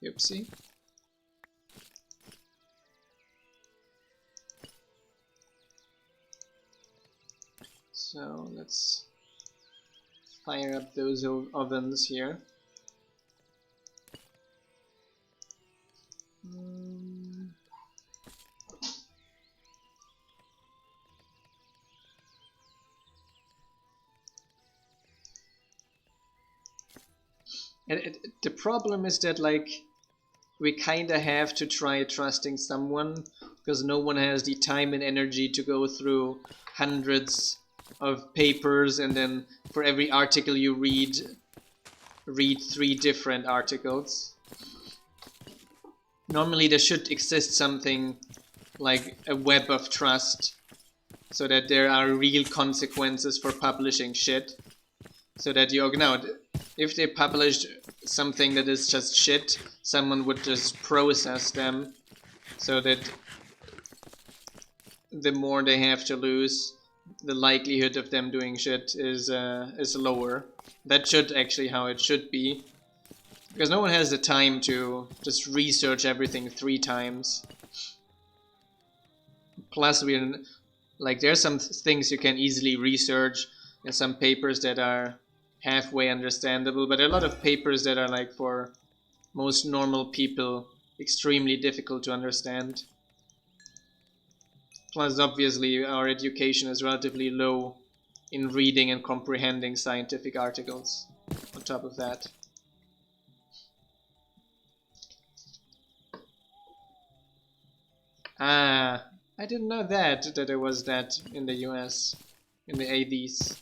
Oopsie. So let's fire up those ovens here. And the problem is that, like, we kinda have to try trusting someone, because no one has the time and energy to go through hundreds of papers and then for every article you read 3 different articles. Normally there should exist something like a web of trust, so that there are real consequences for publishing shit. So that if they published something that is just shit, someone would just process them, so that the more they have to lose, the likelihood of them doing shit is lower. That should actually how it should be, because no one has the time to just research everything 3 times. Plus, there's some things you can easily research, and some papers that are halfway understandable, but a lot of papers that are, like, for most normal people, extremely difficult to understand. Plus, obviously, our education is relatively low in reading and comprehending scientific articles, on top of that. Ah, I didn't know that there was that in the US, in the 80s.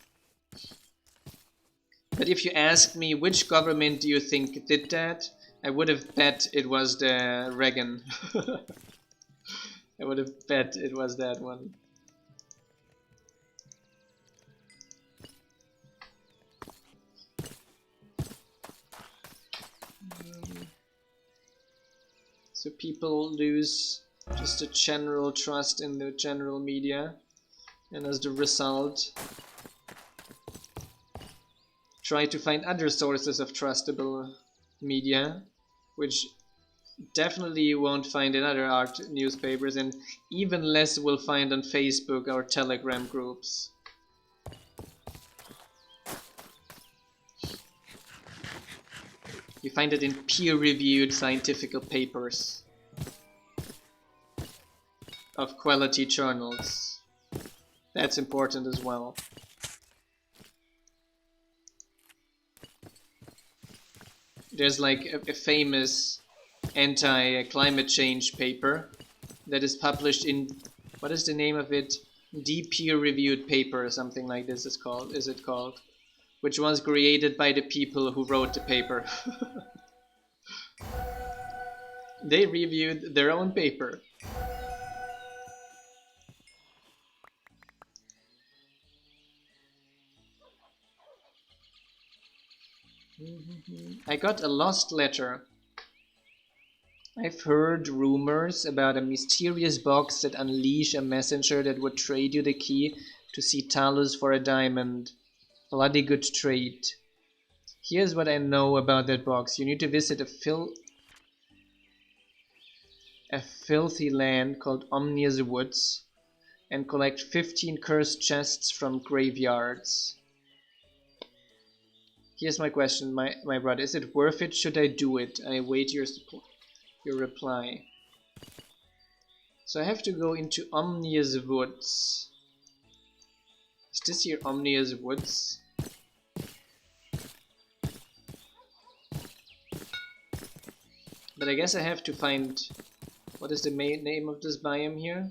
But if you asked me which government do you think did that, I would have bet it was the Reagan. I would have bet it was that one. So people lose just a general trust in the general media, and as the result, try to find other sources of trustable media, which definitely you won't find in other art newspapers, and even less will find on Facebook or Telegram groups. You find it in peer-reviewed scientific papers of quality journals. That's important as well. There's like a famous anti-climate change paper that is published in, what is the name of it? The peer-reviewed paper or something like this is it called? Which was created by the people who wrote the paper. They reviewed their own paper. I got a lost letter. I've heard rumors about a mysterious box that unleashed a messenger that would trade you the key to see Talus for a diamond. Bloody good trade. Here's what I know about that box. You need to visit a filthy land called Omnia's Woods and collect 15 cursed chests from graveyards. Here's my question, my brother. Is it worth it? Should I do it? I await your reply. So I have to go into Omnia's Woods. Is this here Omnia's Woods? But I guess I have to find... What is the name of this biome here?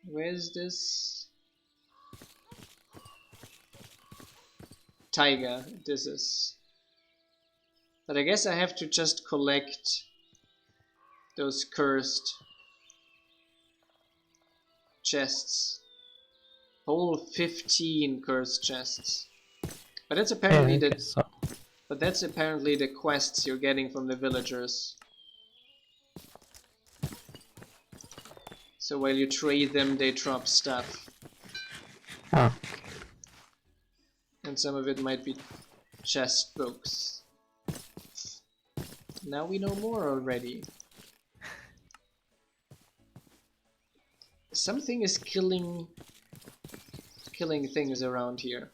Where is this? Taiga, this is. But I guess I have to just collect those cursed chests. Whole 15 cursed chests. But that's apparently But that's apparently the quests you're getting from the villagers. So while you trade them, they drop stuff. Oh. And some of it might be chest books. Now we know more already. Something is killing things around here.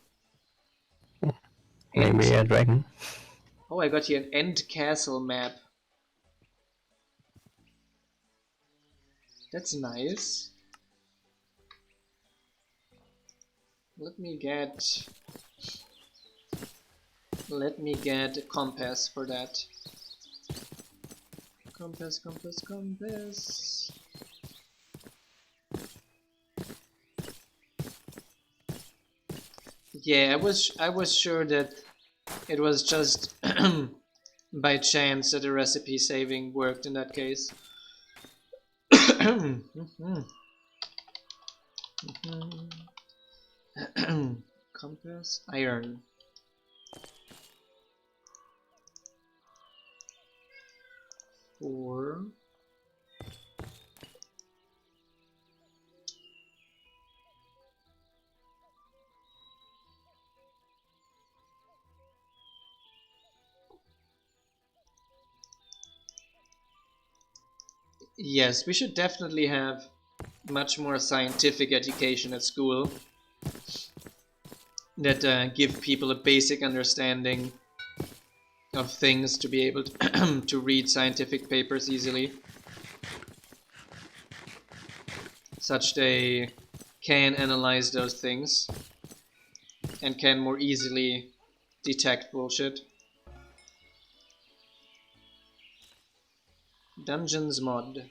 Maybe a dragon. Oh, I got here an End Castle map. That's nice. Let me get a compass for that. Compass. Yeah, I was sure that it was just by chance that the recipe saving worked in that case. Compass, iron. Four. Yes, we should definitely have much more scientific education at school that give people a basic understanding of things to be able to, to read scientific papers easily, such they can analyze those things and can more easily detect bullshit. Dungeons mod.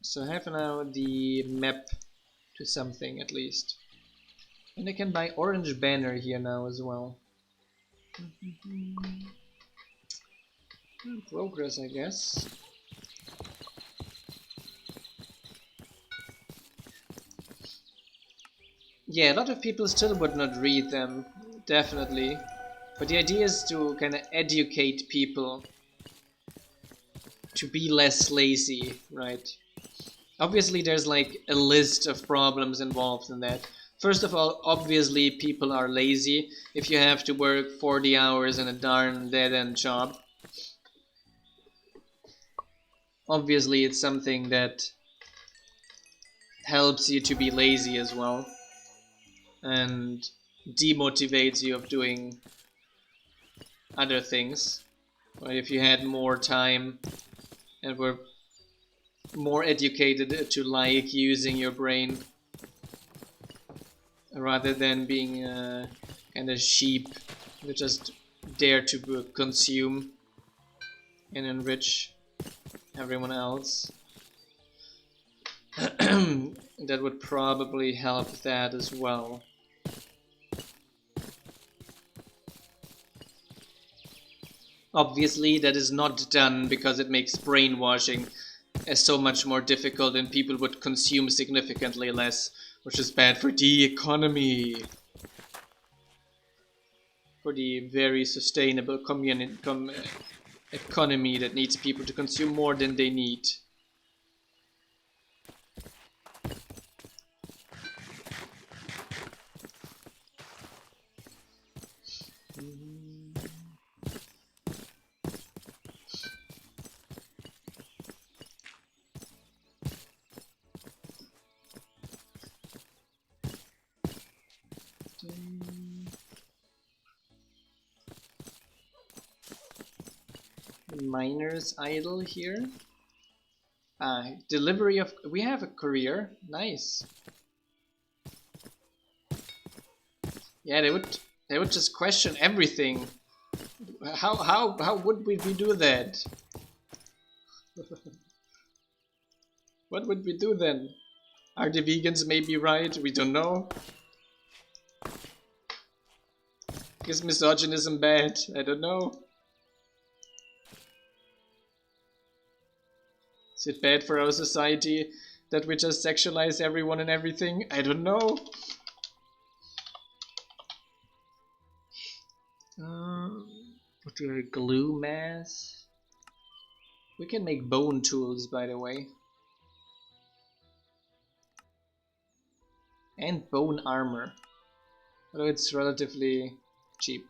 So I have now the map to something at least. And I can buy orange banner here now as well. Progress, I guess. Yeah, a lot of people still would not read them, definitely. But the idea is to kind of educate people to be less lazy, right? Obviously, there's like a list of problems involved in that. First of all, obviously, people are lazy if you have to work 40 hours in a darn dead end job. Obviously, it's something that helps you to be lazy as well and demotivates you of doing other things. Or if you had more time and were more educated to like using your brain rather than being kind of sheep that just dare to consume and enrich everyone else. That would probably help that as well. Obviously, that is not done because it makes brainwashing so much more difficult and people would consume significantly less, which is bad for the economy. For the very sustainable economy that needs people to consume more than they need. Miners idle here. Delivery of. We have a courier. Nice. Yeah, they would just question everything. How would we do that? What would we do then? Are the vegans maybe right? We don't know. Is misogynism bad? I don't know. Is it bad for our society that we just sexualize everyone and everything? I don't know. What do I glue mass? We can make bone tools, by the way. And bone armor. Although it's relatively cheap.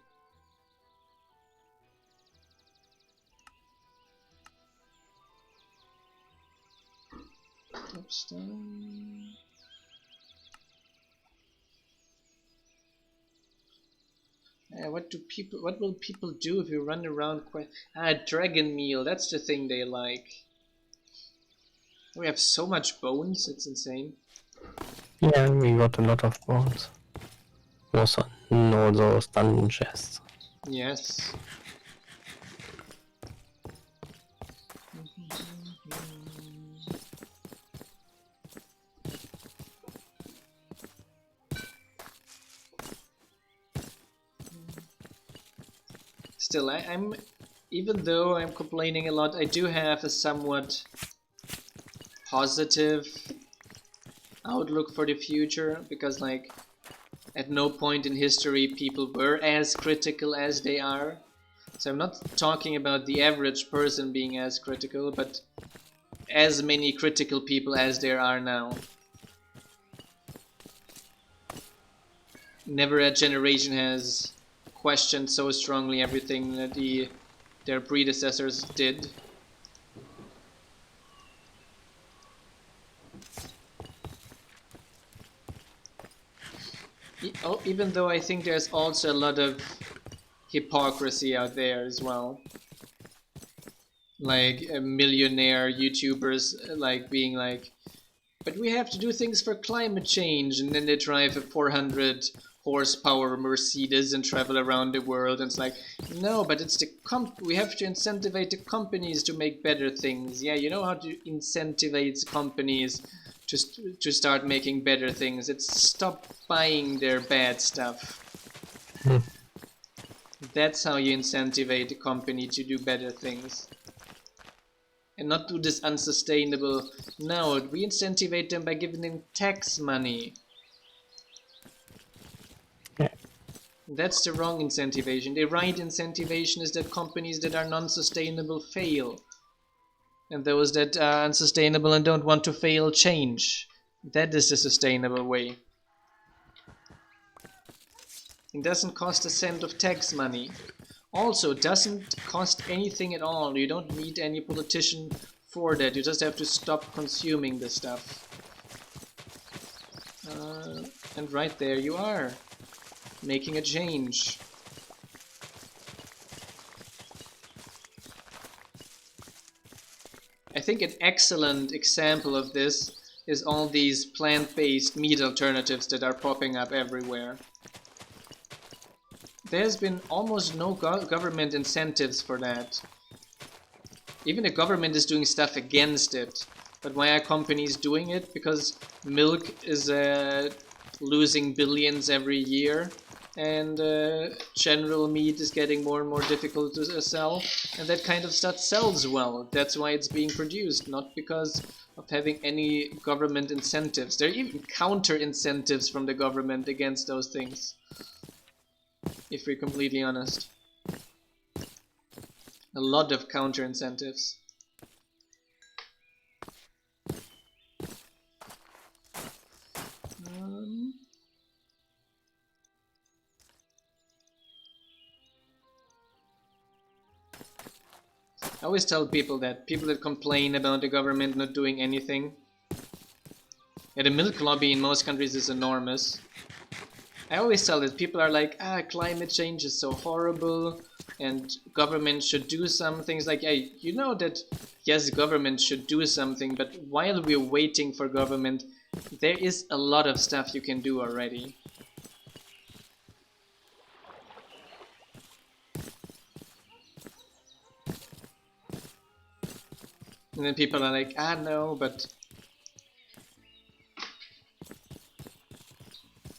Oops, What will people do if you run around dragon meal, that's the thing they like. We have so much bones, it's insane. Yeah, we got a lot of bones. Also, no, those dungeon chests. Yes. Still, I'm even though I'm complaining a lot, I do have a somewhat positive outlook for the future, because like at no point in history people were as critical as they are. So I'm not talking about the average person being as critical, but as many critical people as there are now. Never a generation has questioned so strongly everything that their predecessors did. Even though I think there's also a lot of hypocrisy out there as well. Like millionaire YouTubers like being like, but we have to do things for climate change, and then they drive a 400 horsepower Mercedes and travel around the world, and it's like, no, but it's we have to incentivize the companies to make better things. Yeah, you know how to incentivize companies to start making better things. It's stop buying their bad stuff. That's how you incentivize a company to do better things. And not do this unsustainable. No, we incentivize them by giving them tax money. Yeah. That's the wrong incentivation. The right incentivation is that companies that are non-sustainable fail. And those that are unsustainable and don't want to fail change. That is the sustainable way. It doesn't cost a cent of tax money. Also, doesn't cost anything at all. You don't need any politician for that. You just have to stop consuming this stuff. And right there you are, making a change. I think an excellent example of this is all these plant-based meat alternatives that are popping up everywhere. There's been almost no government incentives for that. Even the government is doing stuff against it. But why are companies doing it? Because milk is losing billions every year, and general meat is getting more and more difficult to sell, and that kind of stuff sells well. That's why it's being produced, not because of having any government incentives. There are even counter incentives from the government against those things, if we're completely honest. A lot of counter incentives. I always tell people that complain about the government not doing anything. Yeah, the milk lobby in most countries is enormous. I always tell that people are like, climate change is so horrible and government should do some things. Like, hey, you know that, yes, government should do something, but while we're waiting for government, there is a lot of stuff you can do already. And then people are like, no, but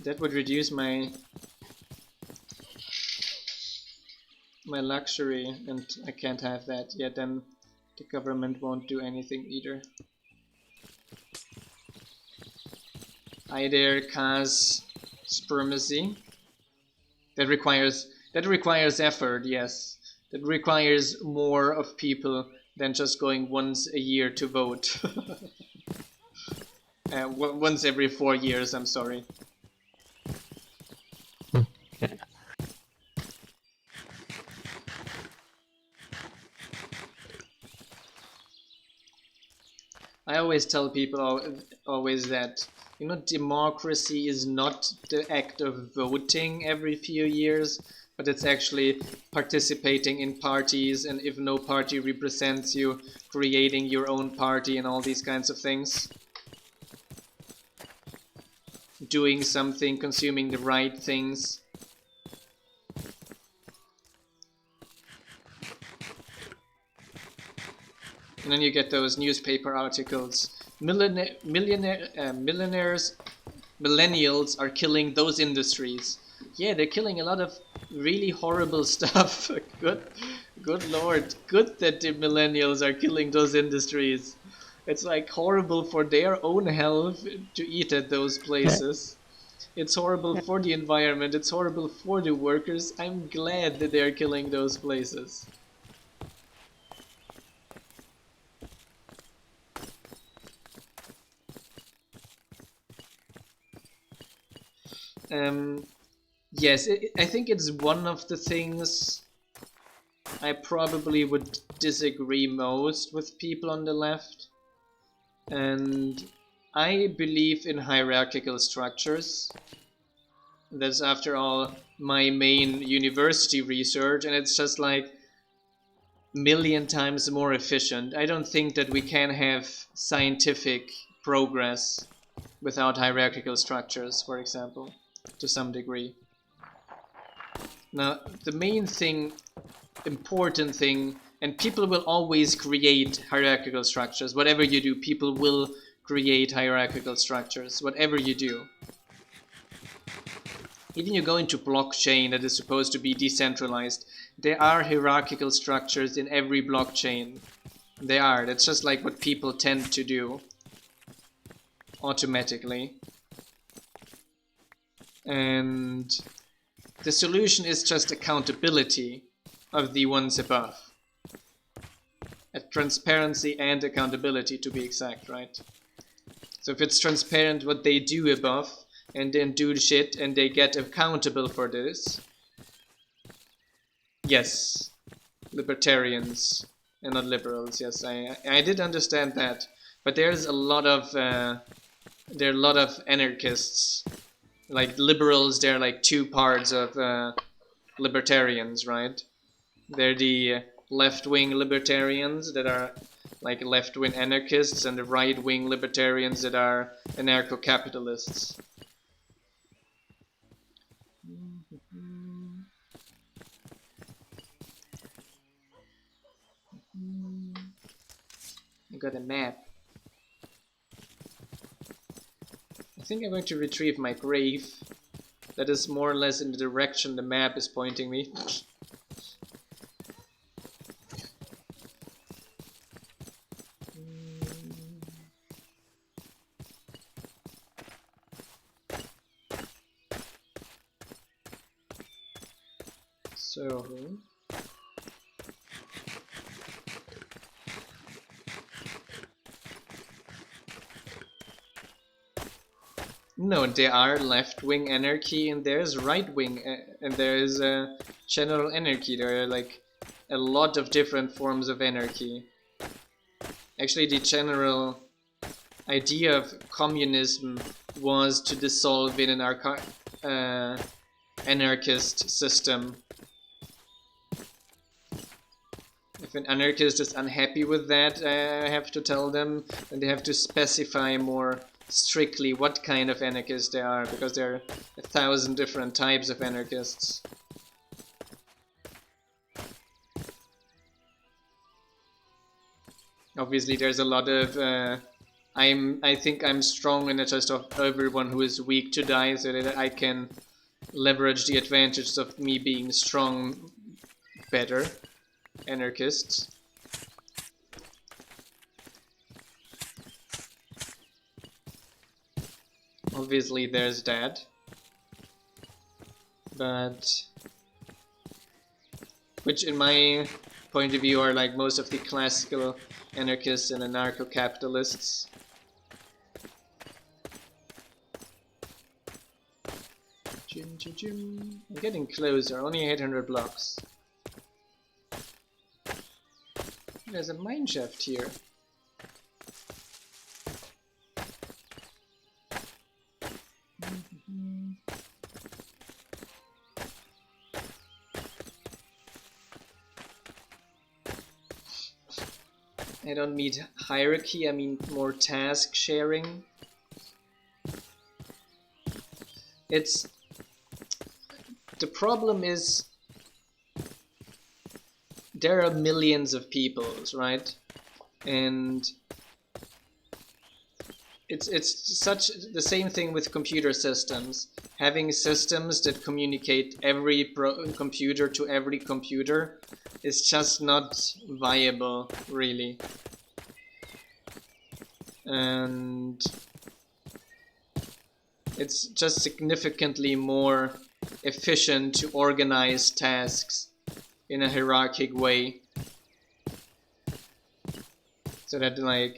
that would reduce my luxury, and I can't have that. Yeah, then the government won't do anything either. Hi there, Kaz Spermacy. That requires effort, yes. That requires more of people than just going once a year to vote. Once every 4 years, I'm sorry. I always tell people always that, you know, democracy is not the act of voting every few years, but it's actually participating in parties, and if no party represents you, creating your own party and all these kinds of things. Doing something, consuming the right things. And then you get those newspaper articles. Millennials are killing those industries. Yeah, they're killing a lot of really horrible stuff. Good lord. Good that the millennials are killing those industries. It's like horrible for their own health to eat at those places. It's horrible for the environment. It's horrible for the workers. I'm glad that they're killing those places. Yes, I think it's one of the things I probably would disagree most with people on the left. And I believe in hierarchical structures. That's, after all, my main university research, and it's just like million times more efficient. I don't think that we can have scientific progress without hierarchical structures, for example, to some degree. Now, the main thing, important thing, and people will always create hierarchical structures. Whatever you do, people will create hierarchical structures, whatever you do. Even you go into blockchain that is supposed to be decentralized, there are hierarchical structures in every blockchain. There are. That's just like what people tend to do automatically. And the solution is just accountability of the ones above. Transparency and accountability, to be exact, right? So if it's transparent what they do above, and then do shit, and they get accountable for this, yes, libertarians and not liberals. Yes, I did understand that, but there's a lot of there are a lot of anarchists. Like liberals, they're like two parts of libertarians, right? They're the left-wing libertarians that are like left-wing anarchists, and the right-wing libertarians that are anarcho-capitalists. I got a map. I think I'm going to retrieve my grave. That is more or less in the direction the map is pointing me. So... no, there are left-wing anarchy and there's right-wing and there is general anarchy. There are like a lot of different forms of anarchy. Actually, the general idea of communism was to dissolve in an anarchist system. If an anarchist is unhappy with that, I have to tell them, and they have to specify more strictly what kind of anarchists they are, because there are 1,000 different types of anarchists. Obviously, there's a lot of I think I'm strong in the chest of everyone who is weak to die, so that I can leverage the advantages of me being strong better. Anarchists. Obviously there's that. But... which in my point of view are like most of the classical anarchists and anarcho-capitalists. I'm getting closer, only 800 blocks. There's a mine shaft here. I don't mean hierarchy, I mean more task sharing. The problem is there are millions of peoples, right? And it's such the same thing with computer systems. Having systems that communicate every computer to every computer is just not viable, really. And it's just significantly more efficient to organize tasks in a hierarchic way. So that, like,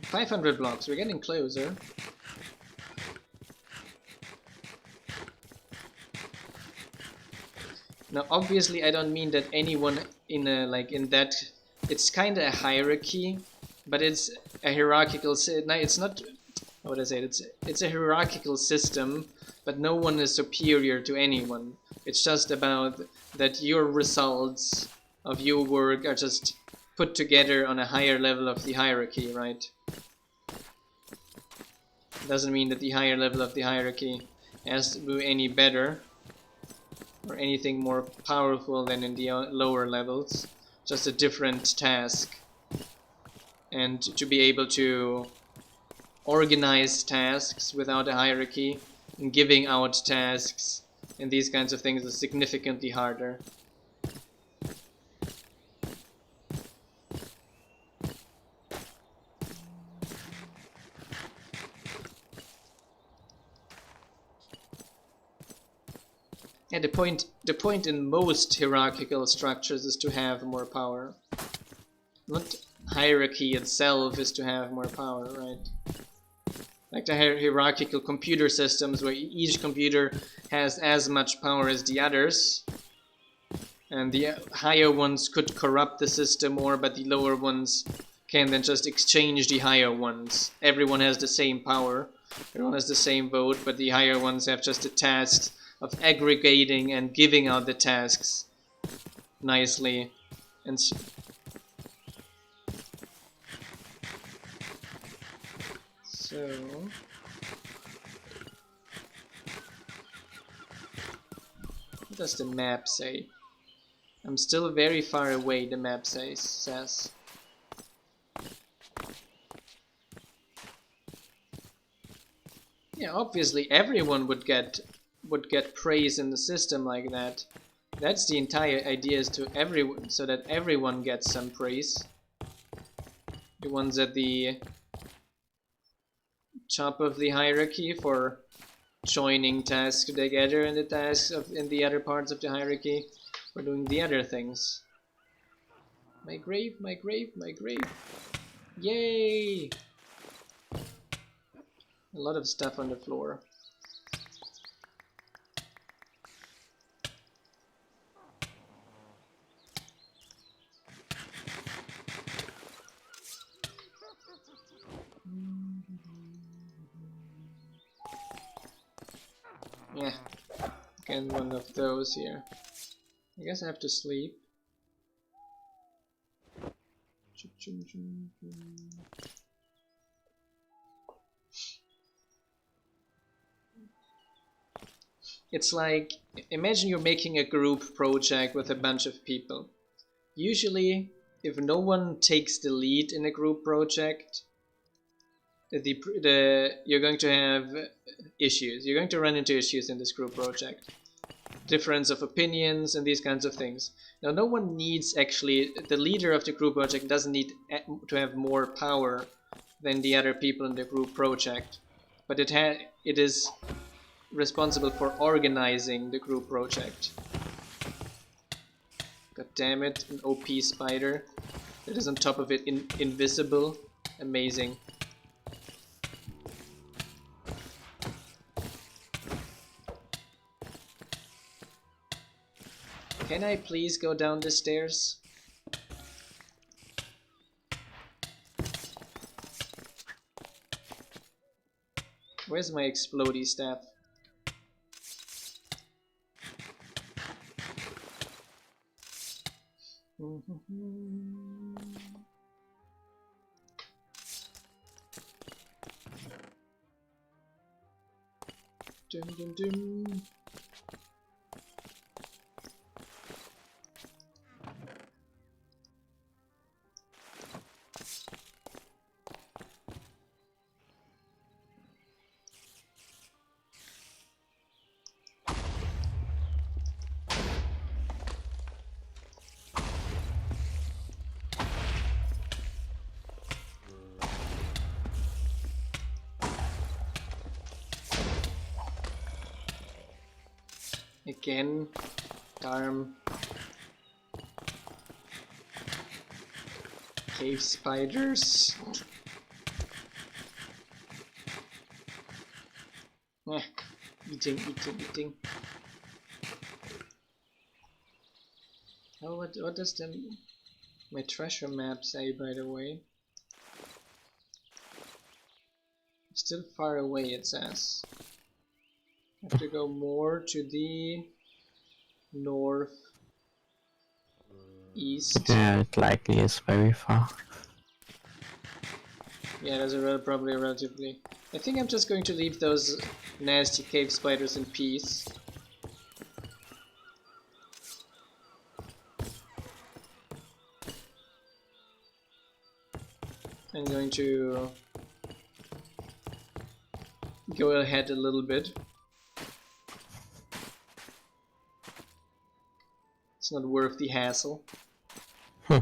500 blocks, we're getting closer. Now, obviously, I don't mean that anyone in a, like, in that, it's kind of a hierarchy, but it's a hierarchical, no, it's not, how would I say it? It's a hierarchical system, but no one is superior to anyone. It's just about that your results of your work are just put together on a higher level of the hierarchy, right? Doesn't mean that the higher level of the hierarchy has to do any better or anything more powerful than in the lower levels. Just a different task. And to be able to organize tasks without a hierarchy and giving out tasks and these kinds of things is significantly harder. Yeah, the point in most hierarchical structures is to have more power. Not hierarchy itself is to have more power, right? Like the hierarchical computer systems where each computer has as much power as the others. And the higher ones could corrupt the system more, but the lower ones can then just exchange the higher ones. Everyone has the same power, everyone has the same vote, but the higher ones have just the tasks of aggregating and giving out the tasks nicely. And so what does the map say? I'm still very far away, the map says. Yeah, obviously everyone would get praise in the system like that. That's the entire idea, is to everyone, so that everyone gets some praise. The ones at the top of the hierarchy for joining tasks together, and the tasks in the other parts of the hierarchy for doing the other things. My grave, my grave, my grave. Yay! A lot of stuff on the floor. Yeah, again one of those here. I guess I have to sleep. It's like, imagine you're making a group project with a bunch of people. Usually, if no one takes the lead in a group project, you're going to have issues. You're going to run into issues in this group project. Difference of opinions and these kinds of things. Now, no one needs, actually, the leader of the group project doesn't need to have more power than the other people in the group project. But it is responsible for organizing the group project. God damn it, an OP spider that is on top of it, invisible. Amazing. Can I please go down the stairs? Where's my explodey staff? Dum, dum, dum. Again, darn cave spiders. Eating. Oh, what does my treasure map say, by the way? Still far away, it says. I have to go more to the north east. Yeah, it likely is very far. Yeah, there's probably relatively. I think I'm just going to leave those nasty cave spiders in peace. I'm going to go ahead a little bit. It's not worth the hassle. Yeah.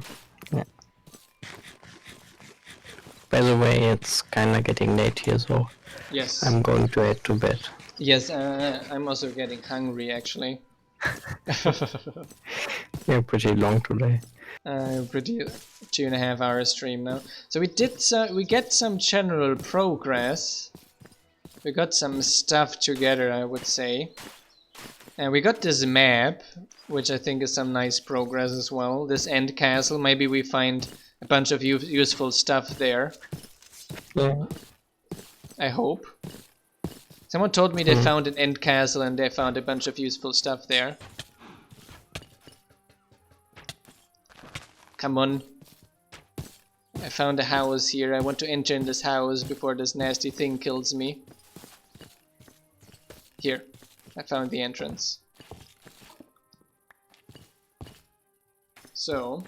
By the way, it's kinda getting late here, so Yes. I'm going to head to bed. Yes, I'm also getting hungry, actually. Yeah, pretty long today. Pretty 2.5 hour stream now. So we get some general progress. We got some stuff together, I would say. And we got this map, which I think is some nice progress as well. This end castle, maybe we find a bunch of useful stuff there. Yeah. I hope. Someone told me they found an end castle and they found a bunch of useful stuff there. Come on. I found a house here. I want to enter in this house before this nasty thing kills me. Here. I found the entrance. So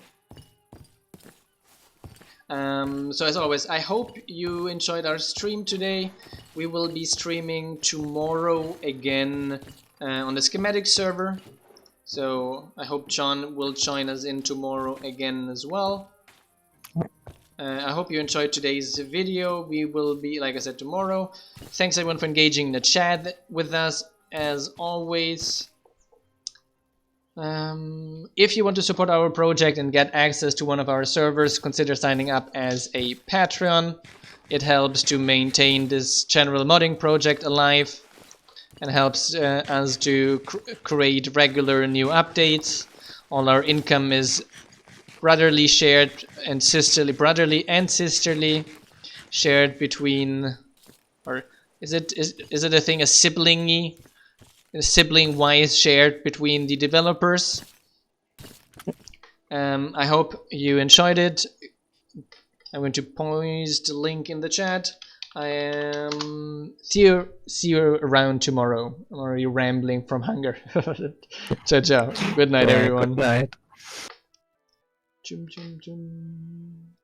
as always, I hope you enjoyed our stream today. We will be streaming tomorrow again on the schematic server. So I hope John will join us in tomorrow again as well. I hope you enjoyed today's video. We will be, like I said, tomorrow. Thanks everyone for engaging in the chat with us as always. If you want to support our project and get access to one of our servers, consider signing up as a Patreon. It helps to maintain this general modding project alive and helps us to create regular new updates. All our income is brotherly shared and sisterly shared between, or is it a thing, a sibling wise shared between the developers. I hope you enjoyed it. I'm going to post the link in the chat. See you around tomorrow. Or are you rambling from hunger? Ciao. Good night, everyone. Good night. Chum, chum, chum.